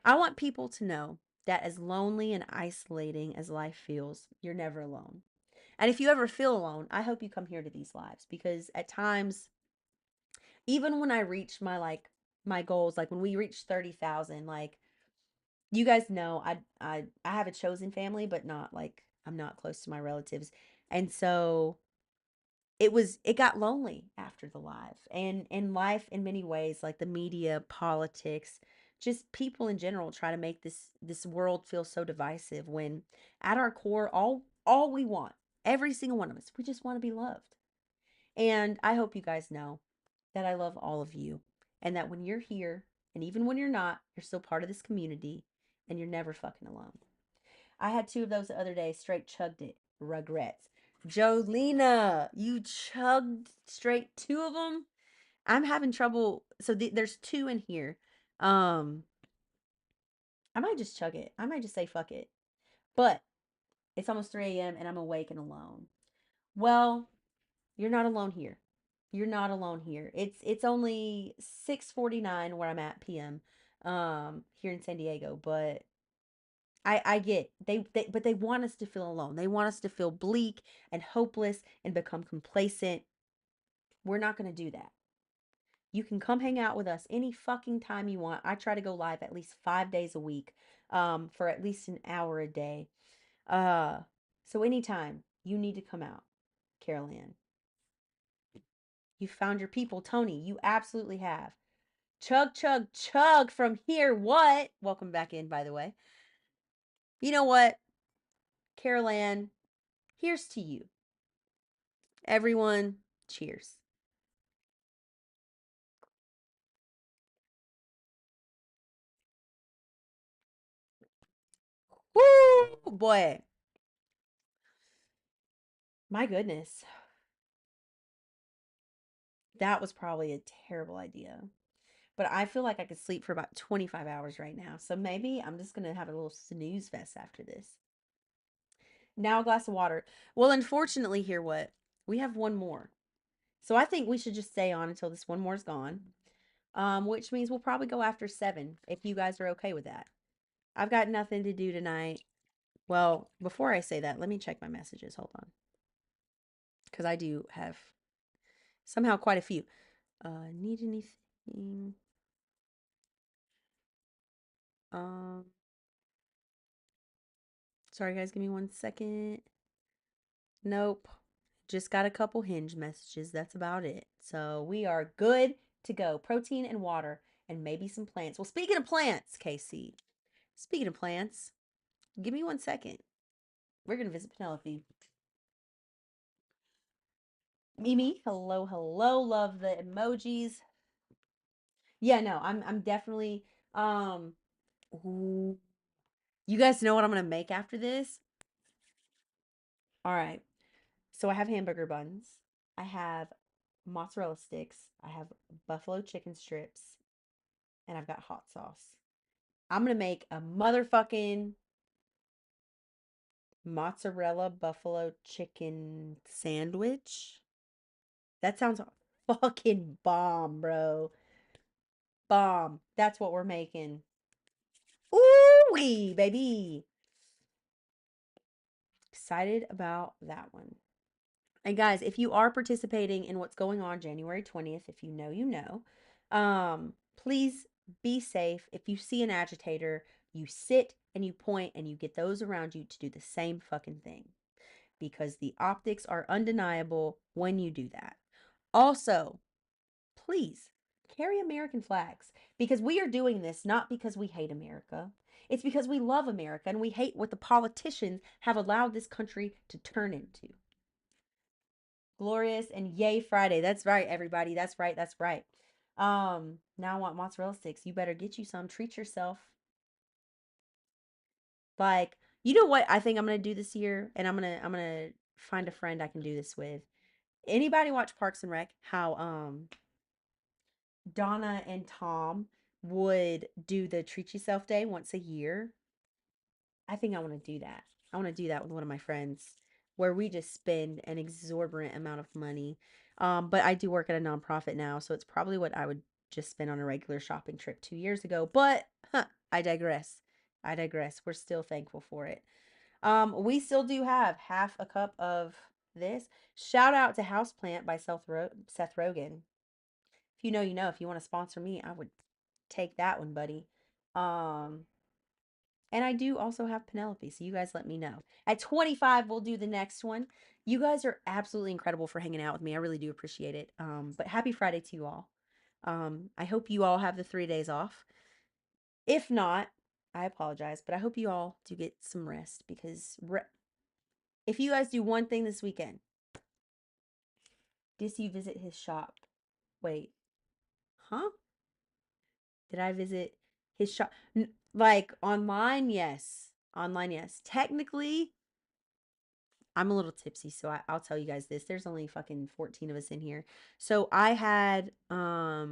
I want people to know that as lonely and isolating as life feels, you're never alone. And if you ever feel alone, I hope you come here to these lives, because at times, even when I reach my goals, like when we reach 30,000, like you guys know, I have a chosen family, but not like I'm not close to my relatives. And so it got lonely after the live, and life in many ways, like the media, politics, just people in general try to make this world feel so divisive, when at our core, all we want, every single one of us, we just want to be loved. And I hope you guys know that I love all of you, and that when you're here, and even when you're not, you're still part of this community, and you're never fucking alone. I had 2 of those the other day, straight chugged it. Regrets. Jolena, you chugged straight 2 of them? I'm having trouble. So there's 2 in here. Um, I might just chug it. I might just say fuck it. But it's almost 3 a.m. and I'm awake and alone. Well, you're not alone here. You're not alone here. It's only 6:49 where I'm at PM here in San Diego, but I get but they want us to feel alone. They want us to feel bleak and hopeless and become complacent. We're not going to do that. You can come hang out with us any fucking time you want. I try to go live at least 5 days a week, for at least an hour a day. Uh, so anytime you need to come out, Carol Ann, you found your people. Tony, you absolutely have. Chug, chug, chug from here. What? Welcome back in, by the way. You know what, Carol Ann, here's to you. Everyone, cheers. Woo, boy. My goodness. That was probably a terrible idea. But I feel like I could sleep for about 25 hours right now. So maybe I'm just going to have a little snooze fest after this. Now a glass of water. Well, unfortunately, here what? We have one more. So I think we should just stay on until this one more is gone. Which means we'll probably go after 7 if you guys are okay with that. I've got nothing to do tonight. Well, before I say that, let me check my messages. Hold on. Because I do have somehow quite a few. Need anything? Um, Sorry guys, give me 1 second. Nope. Just got a couple Hinge messages. That's about it. So we are good to go. Protein and water. and maybe some plants. Well, speaking of plants, Casey, speaking of plants, give me 1 second. We're going to visit Penelope. Mimi, hello, hello. Love the emojis. Yeah, no, I'm definitely um ooh, you guys know what I'm gonna make after this? All right. So I have hamburger buns. I have mozzarella sticks. I have buffalo chicken strips, and I've got hot sauce. I'm gonna make a motherfucking mozzarella buffalo chicken sandwich. That sounds fucking bomb, bro. Bomb. That's what we're making. Ooh wee, baby. Excited about that one. And guys, if you are participating in what's going on January 20th, if you know, you know, please be safe. If you see an agitator, you sit and you point and you get those around you to do the same fucking thing because the optics are undeniable when you do that. Also, please carry American flags because we are doing this not because we hate America. It's because we love America and we hate what the politicians have allowed this country to turn into. Glorious and yay Friday. That's right, everybody. That's right. That's right. Now I want mozzarella sticks. You better get you some. Treat yourself. Like, you know what I think I'm gonna do this year? And I'm gonna find a friend I can do this with. Anybody watch Parks and Rec? How Donna and Tom would do the treat yourself day once a year. I think I want to do that. I want to do that with one of my friends where we just spend an exorbitant amount of money. But I do work at a nonprofit now, so it's probably what I would just spend on a regular shopping trip 2 years ago. But I digress. I digress. We're still thankful for it. We still do have half a cup of this. Shout out to Houseplant by Seth Rogen. If you know, you know. If you want to sponsor me, I would take that one, buddy. Um, and I do also have Penelope, so you guys let me know. At 25, we'll do the next one. You guys are absolutely incredible for hanging out with me. I really do appreciate it. But happy Friday to you all. I hope you all have the 3 days off. If not, I apologize, but I hope you all do get some rest because if you guys do one thing this weekend, did you visit his shop? Wait, huh? Did I visit his shop? Like online, yes. Online, yes. Technically, I'm a little tipsy, so I'll tell you guys this. There's only fucking 14 of us in here. So I had a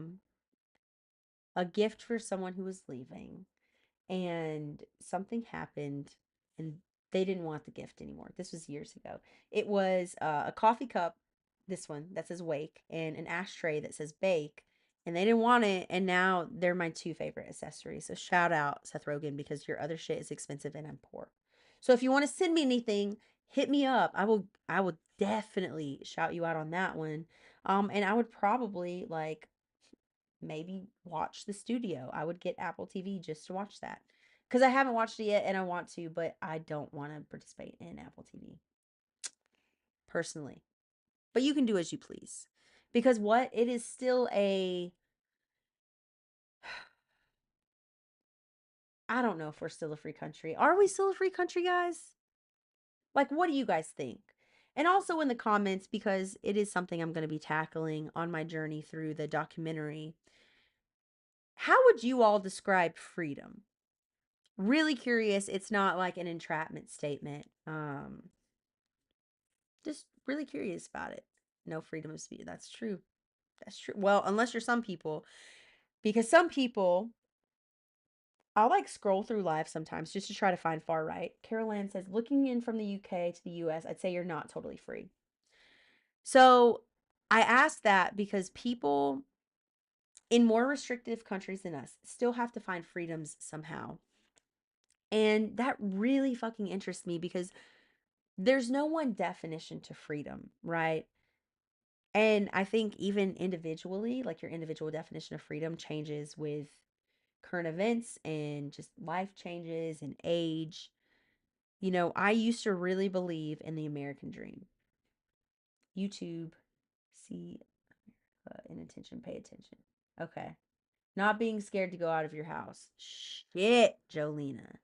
gift for someone who was leaving and something happened and they didn't want the gift anymore. This was years ago. It was a coffee cup, this one that says wake, and an ashtray that says bake. And they didn't want it, and now they're my two favorite accessories. So shout out Seth Rogen because your other shit is expensive and I'm poor. So if you want to send me anything, hit me up. I will definitely shout you out on that one. And I would probably like maybe watch the studio. I would get Apple TV just to watch that. Because I haven't watched it yet and I want to, but I don't want to participate in Apple TV personally. But you can do as you please. Because what? It is still a. I don't know if we're still a free country. Are we still a free country, guys? Like, what do you guys think? And also in the comments, because it is something I'm going to be tackling on my journey through the documentary. How would you all describe freedom? Really curious. It's not like an entrapment statement. Just really curious about it. No freedom of speech. That's true. That's true. Well, unless you're some people, because some people, I'll like scroll through live sometimes just to try to find far right. Carol Ann says, looking in from the UK to the US, I'd say you're not totally free. So I ask that because people in more restrictive countries than us still have to find freedoms somehow. And that really fucking interests me because there's no one definition to freedom, right? And I think even individually, like your individual definition of freedom changes with current events and just life changes and age. You know, I used to really believe in the American dream. YouTube, see, inattention, pay attention. Okay. Not being scared to go out of your house. Shit, Jolena.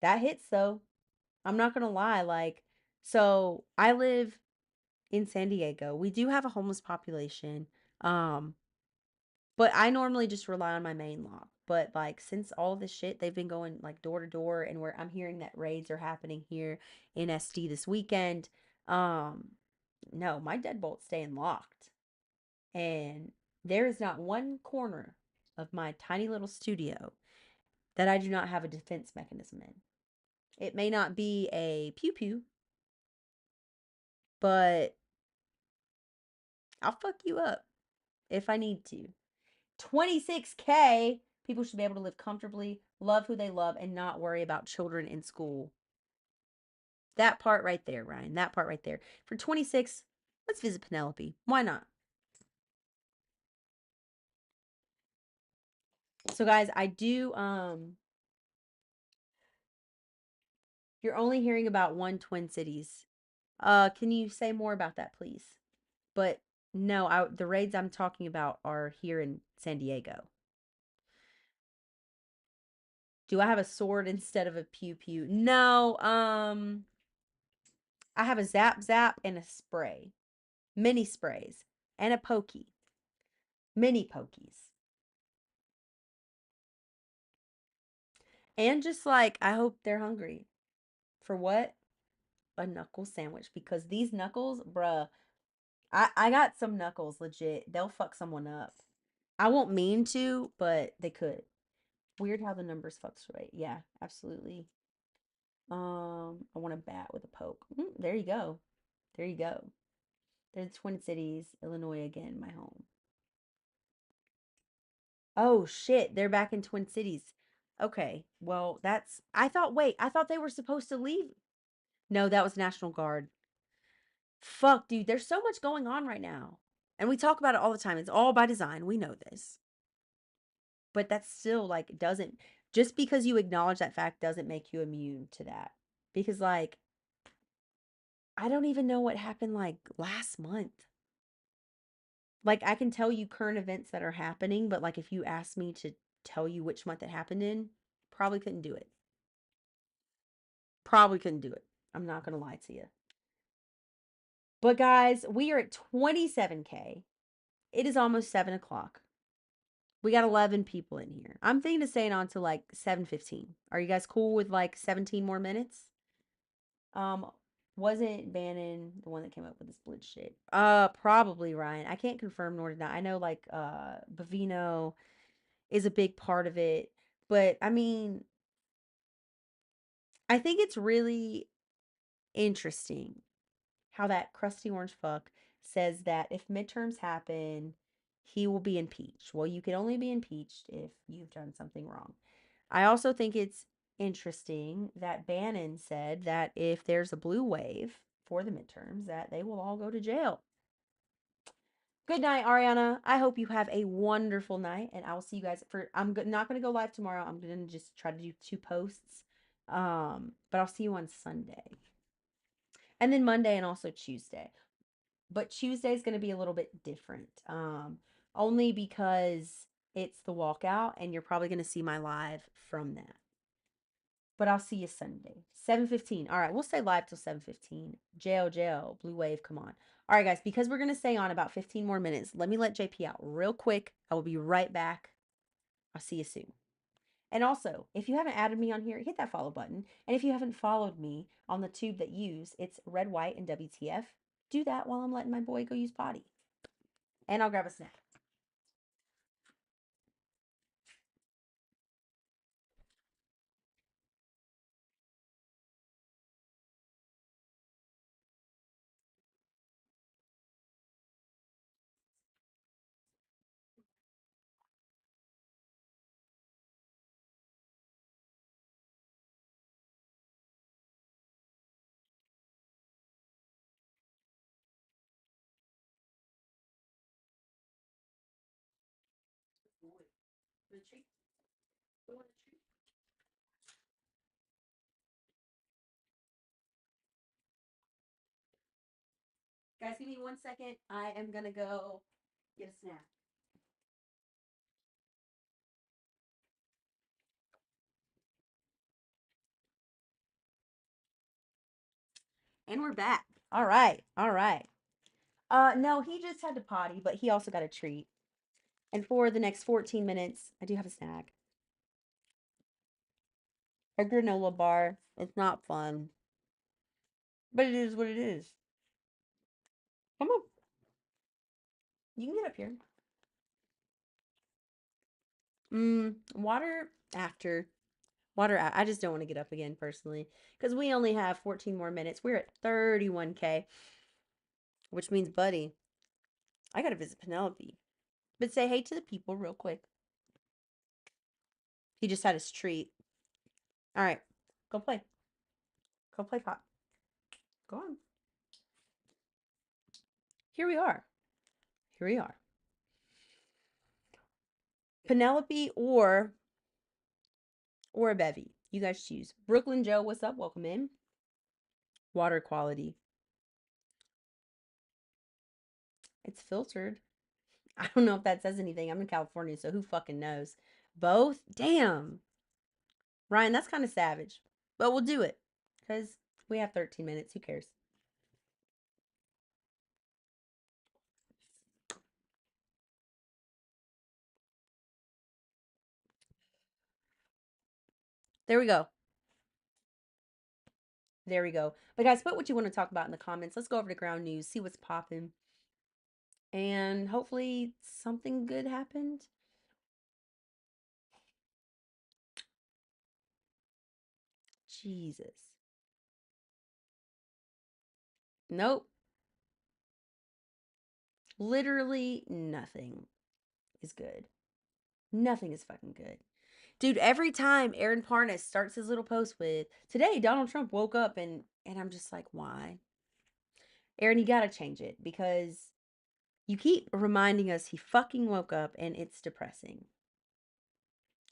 That hits though. I'm not gonna lie. Like, so I live in San Diego. We do have a homeless population. Um, but I normally just rely on my main lock. But like since all of this shit, they've been going like door to door, and where I'm hearing that raids are happening here in SD this weekend. Um, no, my deadbolt's staying locked. And there is not one corner of my tiny little studio that I do not have a defense mechanism in. It may not be a pew pew, but I'll fuck you up if I need to. 26K. People should be able to live comfortably, love who they love, and not worry about children in school. That part right there, Ryan. That part right there. For 26, let's visit Penelope. Why not? So guys, I do you're only hearing about one Twin Cities. Can you say more about that, please? But no, the raids I'm talking about are here in San Diego. Do I have a sword instead of a pew pew? No, I have a zap zap and a spray. Mini sprays and a pokey. Mini pokies. And just like I hope they're hungry. For what? A knuckle sandwich, because these knuckles, bruh, I got some knuckles legit. They'll fuck someone up. I won't mean to, but they could. Weird how the numbers fluctuate. Yeah, absolutely. I want a bat with a poke. There you go. There you go. They're the Twin Cities, Illinois again, my home. Oh shit, they're back in Twin Cities. Okay, well that's. I thought they were supposed to leave. No, that was National Guard. Fuck, dude, there's so much going on right now, and we talk about it all the time. It's all by design. We know this, but that's still like doesn't, just because you acknowledge that fact doesn't make you immune to that. Because like I don't even know what happened like last month. Like I can tell you current events that are happening, but like if you asked me to tell you which month it happened in, probably couldn't do it. Probably couldn't do it. I'm not gonna lie to you. But guys, we are at 27K. It is almost 7 o'clock. We got 11 people in here. I'm thinking of staying on to like 7:15. Are you guys cool with like 17 more minutes? Um, wasn't Bannon the one that came up with this blitz shit? Probably Ryan. I can't confirm nor deny. I know like Bavino is a big part of it, but I mean, I think it's really interesting how that crusty orange fuck says that if midterms happen, he will be impeached. Well, you can only be impeached if you've done something wrong. I also think it's interesting that Bannon said that if there's a blue wave for the midterms, that they will all go to jail. Good night, Ariana. I hope you have a wonderful night, and I will see you guys for. Not going to go live tomorrow. I'm going to just try to do 2 posts, but I'll see you on Sunday, and then Monday, and also Tuesday. But Tuesday is going to be a little bit different, only because it's the walkout, and you're probably going to see my live from that. But I'll see you Sunday. 7:15. All right, we'll stay live till 7:15. Jail, Blue Wave, come on. All right, guys, because we're going to stay on about 15 more minutes, let me let JP out real quick. I will be right back. I'll see you soon. And also, if you haven't added me on here, hit that follow button. And if you haven't followed me on the tube that you use, it's Red, White, and WTF. Do that while I'm letting my boy go use potty. And I'll grab a snack. Guys, give me 1 second. I am going to go get a snack. And we're back. All right. All right. No, he just had to potty, but he also got a treat. And for the next 14 minutes, I do have a snack. A granola bar. It's not fun, but it is what it is. Come on. You can get up here. Water after. I just don't want to get up again personally because we only have 14 more minutes. We're at 31K, which means, buddy, I got to visit Penelope. But say hey to the people real quick. He just had his treat. All right, go play. Go play pot. Go on. Here we are. Here we are. Penelope or a bevy. You guys choose. Brooklyn Joe, what's up? Welcome in. Water quality. It's filtered. I don't know if that says anything. I'm in California, so who fucking knows? Both? Damn. Ryan, that's kind of savage. But we'll do it. Because we have 13 minutes. Who cares? There we go. There we go. But guys, put what you want to talk about in the comments. Let's go over to ground news, see what's popping. And hopefully something good happened. Jesus. Nope. Literally nothing is good. Nothing is fucking good. Dude, every time Aaron Parnas starts his little post with, today Donald Trump woke up and I'm just like, why? Aaron, you gotta change it because you keep reminding us he fucking woke up and it's depressing.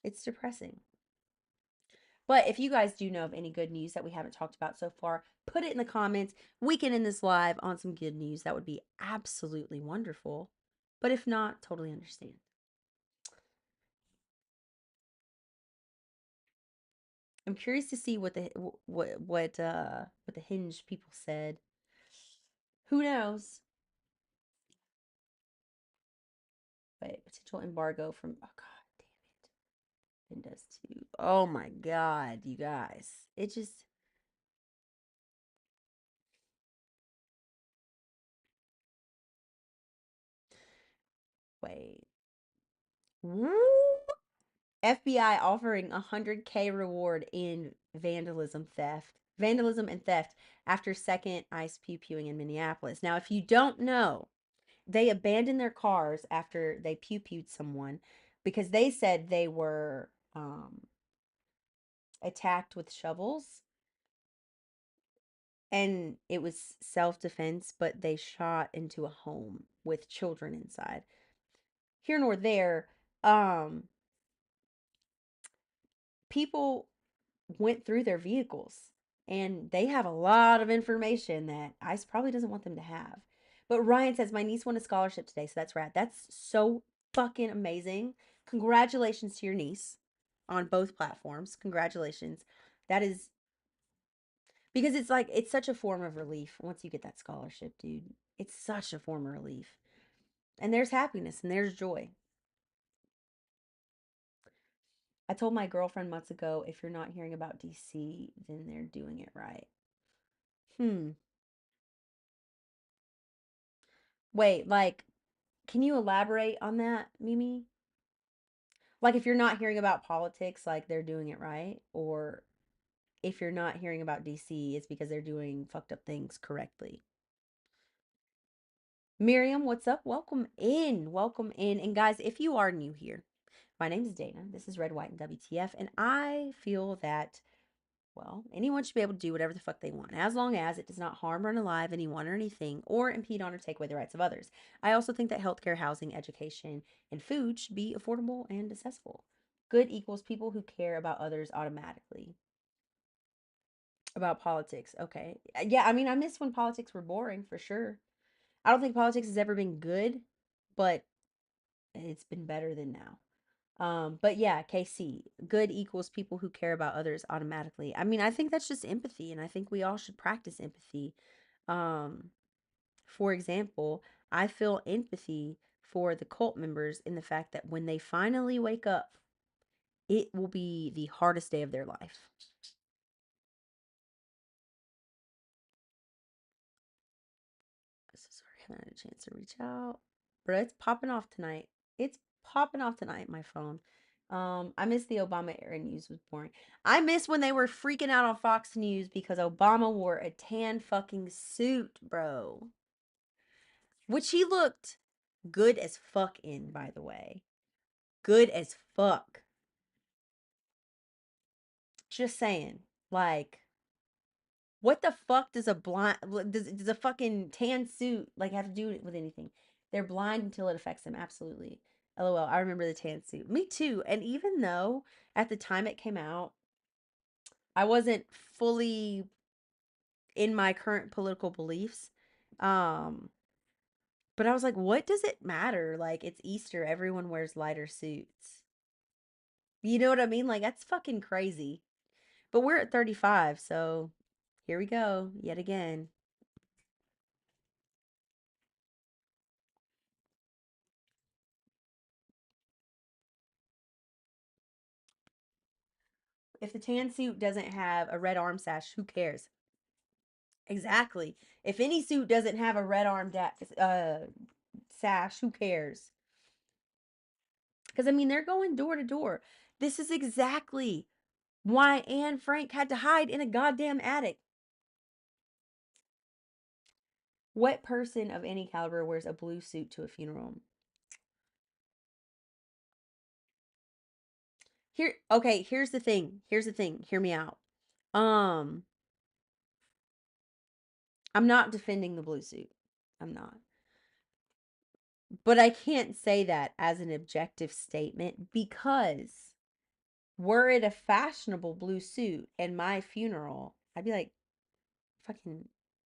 It's depressing. But if you guys do know of any good news that we haven't talked about so far, put it in the comments. We can end this live on some good news. That would be absolutely wonderful. But if not, totally understand. I'm curious to see what the Hinge people said. Who knows? Wait, potential embargo from, oh god damn it. It does too. Oh my god, you guys. It just, wait. Woo! FBI offering 100K reward in vandalism and theft after second ICE pew pewing in Minneapolis. Now, if you don't know, they abandoned their cars after they pew pewed someone because they said they were attacked with shovels and it was self-defense, but they shot into a home with children inside. Here nor there, people went through their vehicles and they have a lot of information that ICE probably doesn't want them to have. But Ryan says, my niece won a scholarship today, so that's rad. That's so fucking amazing. Congratulations to your niece on both platforms. Congratulations. That is because it's like, it's such a form of relief once you get that scholarship, dude. It's such a form of relief. And there's happiness and there's joy. I told my girlfriend months ago, if you're not hearing about DC, then they're doing it right. Wait, like, can you elaborate on that, Mimi? Like, if you're not hearing about politics, like they're doing it right, or if you're not hearing about DC, it's because they're doing fucked up things correctly. Miriam, what's up? Welcome in. Welcome in. And guys, if you are new here, my name is Dana. This is Red, White, and WTF, and I feel that, well, anyone should be able to do whatever the fuck they want, as long as it does not harm or unalive anyone or anything, or impede on or take away the rights of others. I also think that healthcare, housing, education, and food should be affordable and accessible. Good equals people who care about others automatically. About politics, okay. Yeah, I mean, I miss when politics were boring, for sure. I don't think politics has ever been good, but it's been better than now. But yeah, KC, good equals people who care about others automatically. I mean, I think that's just empathy, and I think we all should practice empathy. Um, for example, I feel empathy for the cult members in the fact that when they finally wake up, it will be the hardest day of their life. So sorry, I haven't had a chance to reach out. But it's popping off tonight. It's popping off tonight, my phone. I miss the Obama era news was boring. I miss when they were freaking out on Fox News because Obama wore a tan fucking suit, bro. Which he looked good as fuck in, by the way. Good as fuck. Just saying. Like, what the fuck does a blind does a fucking tan suit like have to do with anything? They're blind until it affects them. Absolutely. LOL. I remember the tan suit. Me too. And even though at the time it came out, I wasn't fully in my current political beliefs. Um, but I was like, what does it matter? Like, it's Easter. Everyone wears lighter suits. You know what I mean? Like, that's fucking crazy. But we're at 35, so here we go yet again. If the tan suit doesn't have a red arm sash, who cares? Exactly. If any suit doesn't have a red arm sash, who cares? Because I mean, they're going door to door. This is exactly why Anne Frank had to hide in a goddamn attic. What person of any caliber wears a blue suit to a funeral? Here, okay, here's the thing. Here's the thing. Hear me out. Um, I'm not defending the blue suit. I'm not. But I can't say that as an objective statement because were it a fashionable blue suit and my funeral, I'd be like, fucking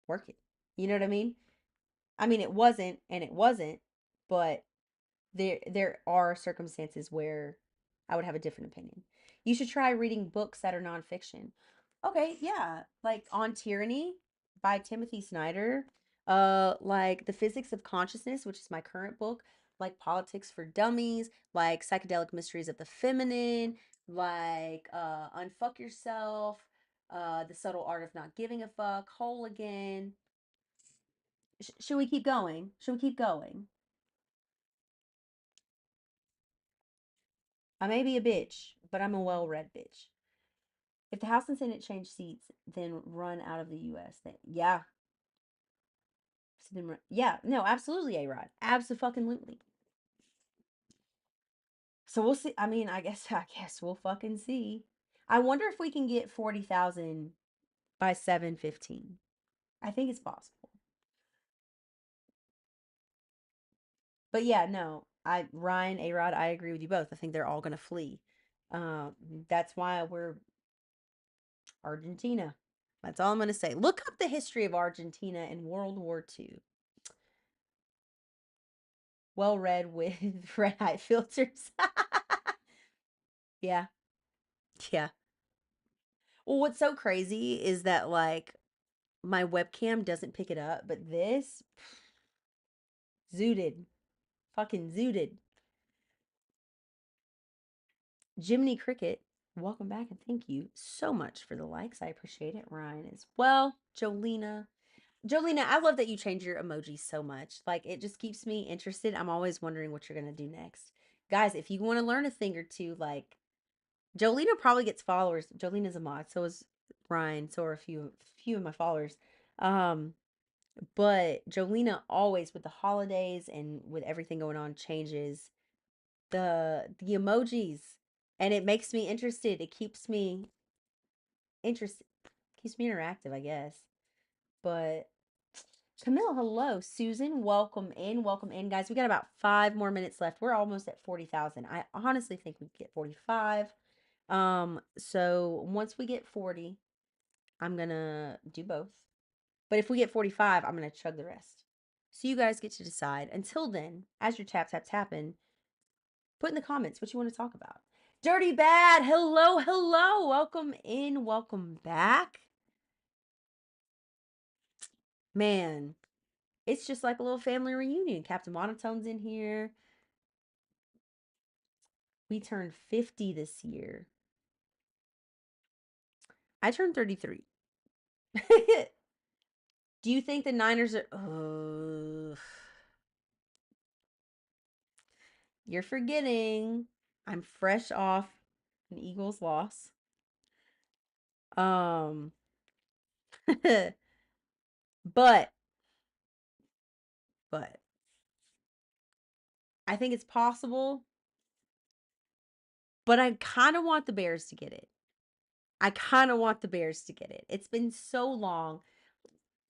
work it. You know what I mean? I mean, it wasn't and it wasn't, but there are circumstances where I would have a different opinion. You should try reading books that are nonfiction. Okay, yeah, like On Tyranny by Timothy Snyder, like The Physics of Consciousness, which is my current book, like Politics for Dummies, like Psychedelic Mysteries of the Feminine, like Unfuck Yourself, The Subtle Art of Not Giving a Fuck, Whole Again. Should we keep going? Should we keep going? I may be a bitch, but I'm a well-read bitch. If the House and Senate change seats, then run out of the U.S. Then yeah, so then yeah, no, absolutely, A-Rod, absolutely. So we'll see. I mean, I guess we'll fucking see. I wonder if we can get 40,000 by 7/15. I think it's possible. But yeah, no, Ryan, A-Rod, I agree with you both. I think they're all gonna flee. Um, that's why we're Argentina. That's all I'm gonna say. Look up the history of Argentina in World War II. Well read with red eye filters. Yeah. Yeah. Well, what's so crazy is that like my webcam doesn't pick it up, but this zooted. Fucking zooted. Jiminy Cricket, welcome back and thank you so much for the likes. I appreciate it. Ryan as well. Jolena. Jolena, I love that you change your emojis so much. Like it just keeps me interested. I'm always wondering what you're gonna do next. Guys, if you want to learn a thing or two, like Jolena probably gets followers. Jolena's a mod, so is Ryan, so are a few of my followers. Um, but Jolena always with the holidays and with everything going on changes the emojis and it makes me interested. It keeps me interested. Keeps me interactive, I guess. But Camille, hello. Susan, welcome in. Welcome in, guys. We got about 5 more minutes left. We're almost at 40,000. I honestly think we get 45. So once we get 40, I'm gonna do both. But if we get 45, I'm gonna chug the rest. So you guys get to decide. Until then, as your tap taps happen, Put in the comments what you want to talk about. Dirty Bad, hello, hello. Welcome in, welcome back. Man, it's just like a little family reunion. Captain Monotone's in here. We turned 50 this year. I turned 33. Do you think the Niners are... you're forgetting. I'm fresh off an Eagles loss. but I think it's possible, but I kind of want the Bears to get it. I kind of want the Bears to get it. It's been so long.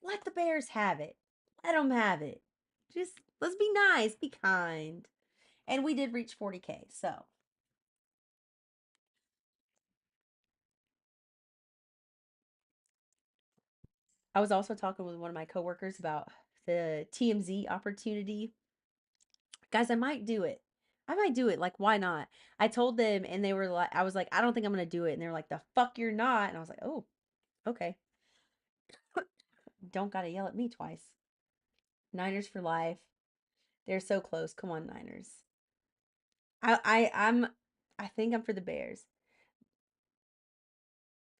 Let the Bears have it. Let them have it. Just let's be nice, be kind. And we did reach 40K, so I was also talking with one of my coworkers about the TMZ opportunity. Guys, I might do it. I might do it. Like, why not? I told them, and they were like, I was like, I don't think I'm gonna do it. And they were like, the fuck you're not. And I was like, oh, okay. Don't gotta yell at me twice. Niners for life. They're so close. Come on, Niners. I think I'm for the Bears.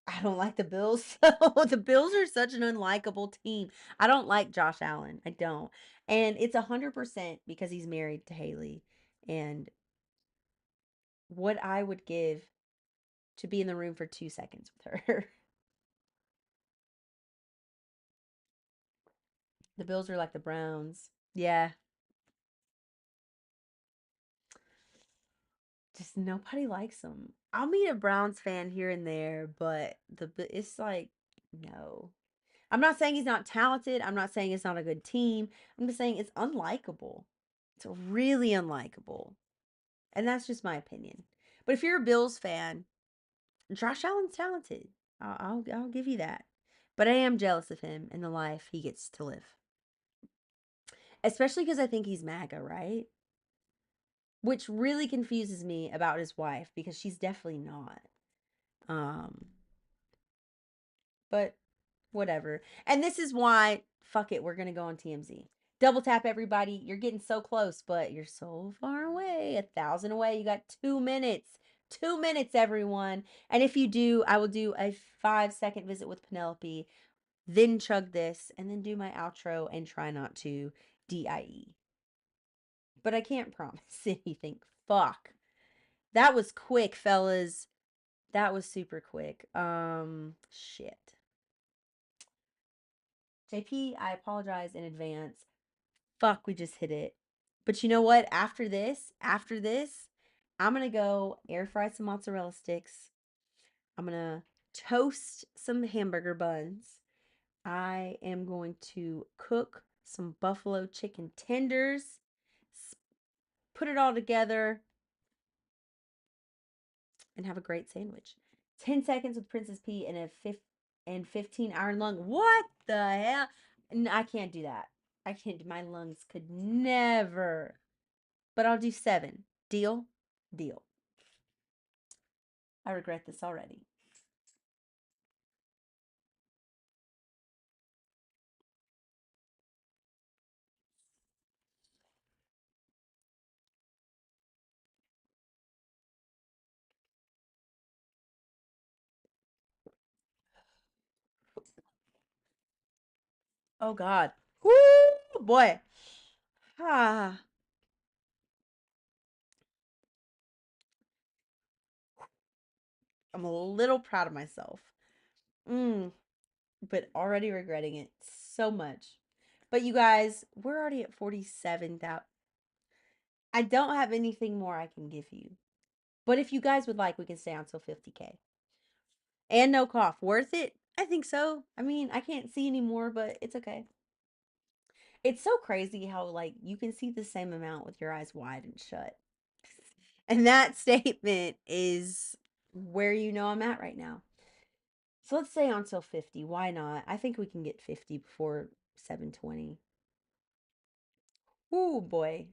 I don't like the Bills. So the Bills are such an unlikable team. I don't like Josh Allen. I don't. And it's 100% because he's married to Haley. And what I would give to be in the room for 2 seconds with her. The Bills are like the Browns. Yeah. Just nobody likes them. I'll meet a Browns fan here and there, but it's like no. I'm not saying he's not talented. I'm not saying it's not a good team. I'm just saying it's unlikable. It's really unlikable. And that's just my opinion. But if you're a Bills fan, Josh Allen's talented. I'll give you that. But I am jealous of him and the life he gets to live. Especially because I think he's MAGA, right? Which really confuses me about his wife because she's definitely not. Um, but whatever. And this is why, fuck it, we're gonna go on TMZ. Double tap everybody. You're getting so close, but you're so far away. 1,000 away. You got 2 minutes. 2 minutes, everyone. And if you do, I will do a 5-second visit with Penelope, then chug this, and then do my outro and try not to DIE. But I can't promise anything. Fuck. That was quick, fellas. That was super quick. Shit. JP, I apologize in advance. Fuck, we just hit it. But you know what? After this, I'm gonna go air fry some mozzarella sticks. I'm gonna toast some hamburger buns. I am going to cook some buffalo chicken tenders. Put it all together and have a great sandwich. 10 seconds with Princess P and and 15 iron lung. What the hell? I can't do that. I can't. My lungs could never. But I'll do 7. Deal? Deal. I regret this already. Oh God. Woo boy. Ah. I'm a little proud of myself. But already regretting it so much. But you guys, we're already at 47,000. I don't have anything more I can give you. But if you guys would like, we can stay on till 50K. And no cough. Worth it? I think so. I mean, I can't see anymore, but it's okay. It's so crazy how, like, you can see the same amount with your eyes wide and shut. And that statement is where you know I'm at right now. So let's say until 50. Why not? I think we can get 50 before 720. Ooh, boy.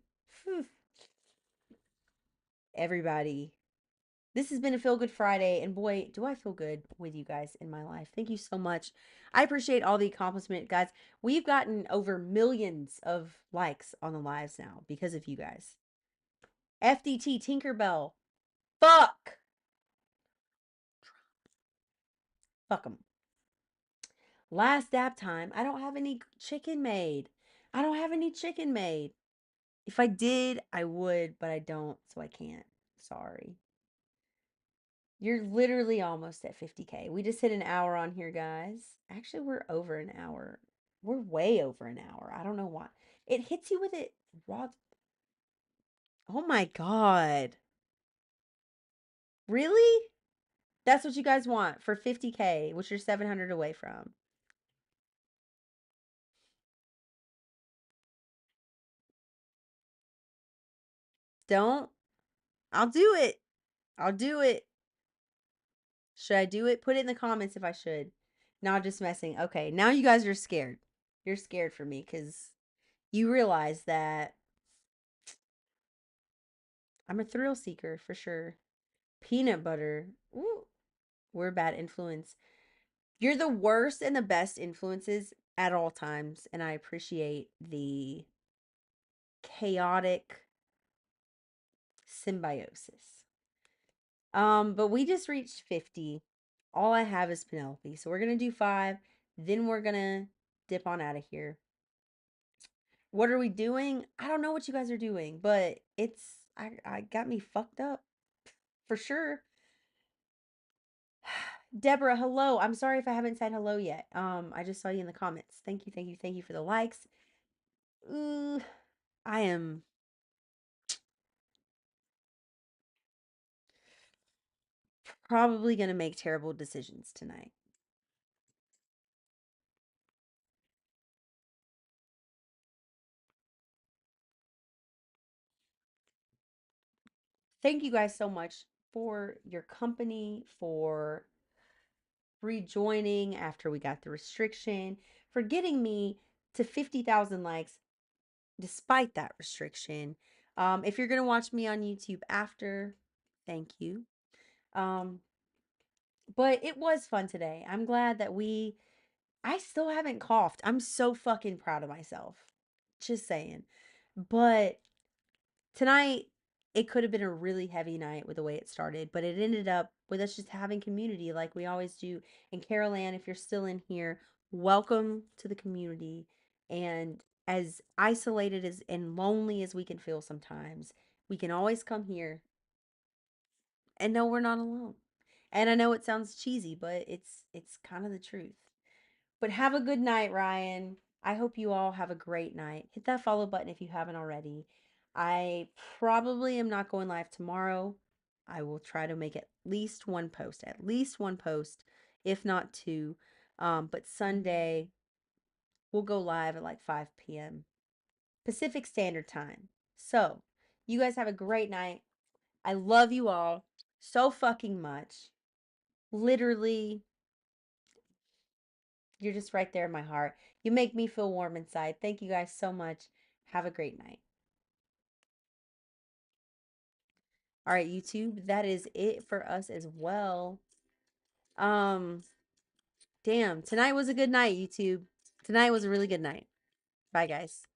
everybody. This has been a Feel Good Friday, and boy, do I feel good with you guys in my life. Thank you so much. I appreciate all the accomplishment, guys. We've gotten over millions of likes on the lives now because of you guys. FDT Tinkerbell. Fuck. Fuck them. Last dab time. I don't have any chicken made. I don't have any chicken made. If I did, I would, but I don't, so I can't. Sorry. You're literally almost at 50K. We just hit an hour on here, guys. Actually, we're over an hour. We're way over an hour. I don't know why. It hits you with it raw. Oh my God. Really? That's what you guys want for 50K, which you're 700 away from. Don't. I'll do it. I'll do it. Should I do it? Put it in the comments if I should. Not just messing. Okay, now you guys are scared. You're scared for me because you realize that I'm a thrill seeker for sure. Peanut butter. Ooh, we're a bad influence. You're the worst and the best influences at all times, and I appreciate the chaotic symbiosis. But we just reached 50. All I have is Penelope. So we're gonna do 5, then we're gonna dip on out of here. What are we doing? I don't know what you guys are doing, but I got me fucked up for sure. Deborah, hello. I'm sorry if I haven't said hello yet. I just saw you in the comments. Thank you, thank you, thank you for the likes. Ooh, I am probably gonna make terrible decisions tonight. Thank you guys so much for your company, for rejoining after we got the restriction, for getting me to 50,000 likes despite that restriction. If you're going to watch me on YouTube after, thank you. But it was fun today. I'm glad that I still haven't coughed. I'm so fucking proud of myself. Just saying. But tonight, it could have been a really heavy night with the way it started, but it ended up with us just having community like we always do. And Carol Ann, if you're still in here, welcome to the community. And as isolated as and lonely as we can feel sometimes, we can always come here and know we're not alone. And I know it sounds cheesy, but it's kind of the truth. But have a good night, Ryan. I hope you all have a great night. Hit that follow button if you haven't already. I probably am not going live tomorrow. I will try to make at least one post, if not two. But Sunday, we'll go live at like 5 p.m. Pacific Standard Time. So, you guys have a great night. I love you all so fucking much. Literally, you're just right there in my heart. You make me feel warm inside. Thank you guys so much. Have a great night. All right, YouTube, that is it for us as well. Um, damn, tonight was a good night, YouTube. Tonight was a really good night. Bye, guys.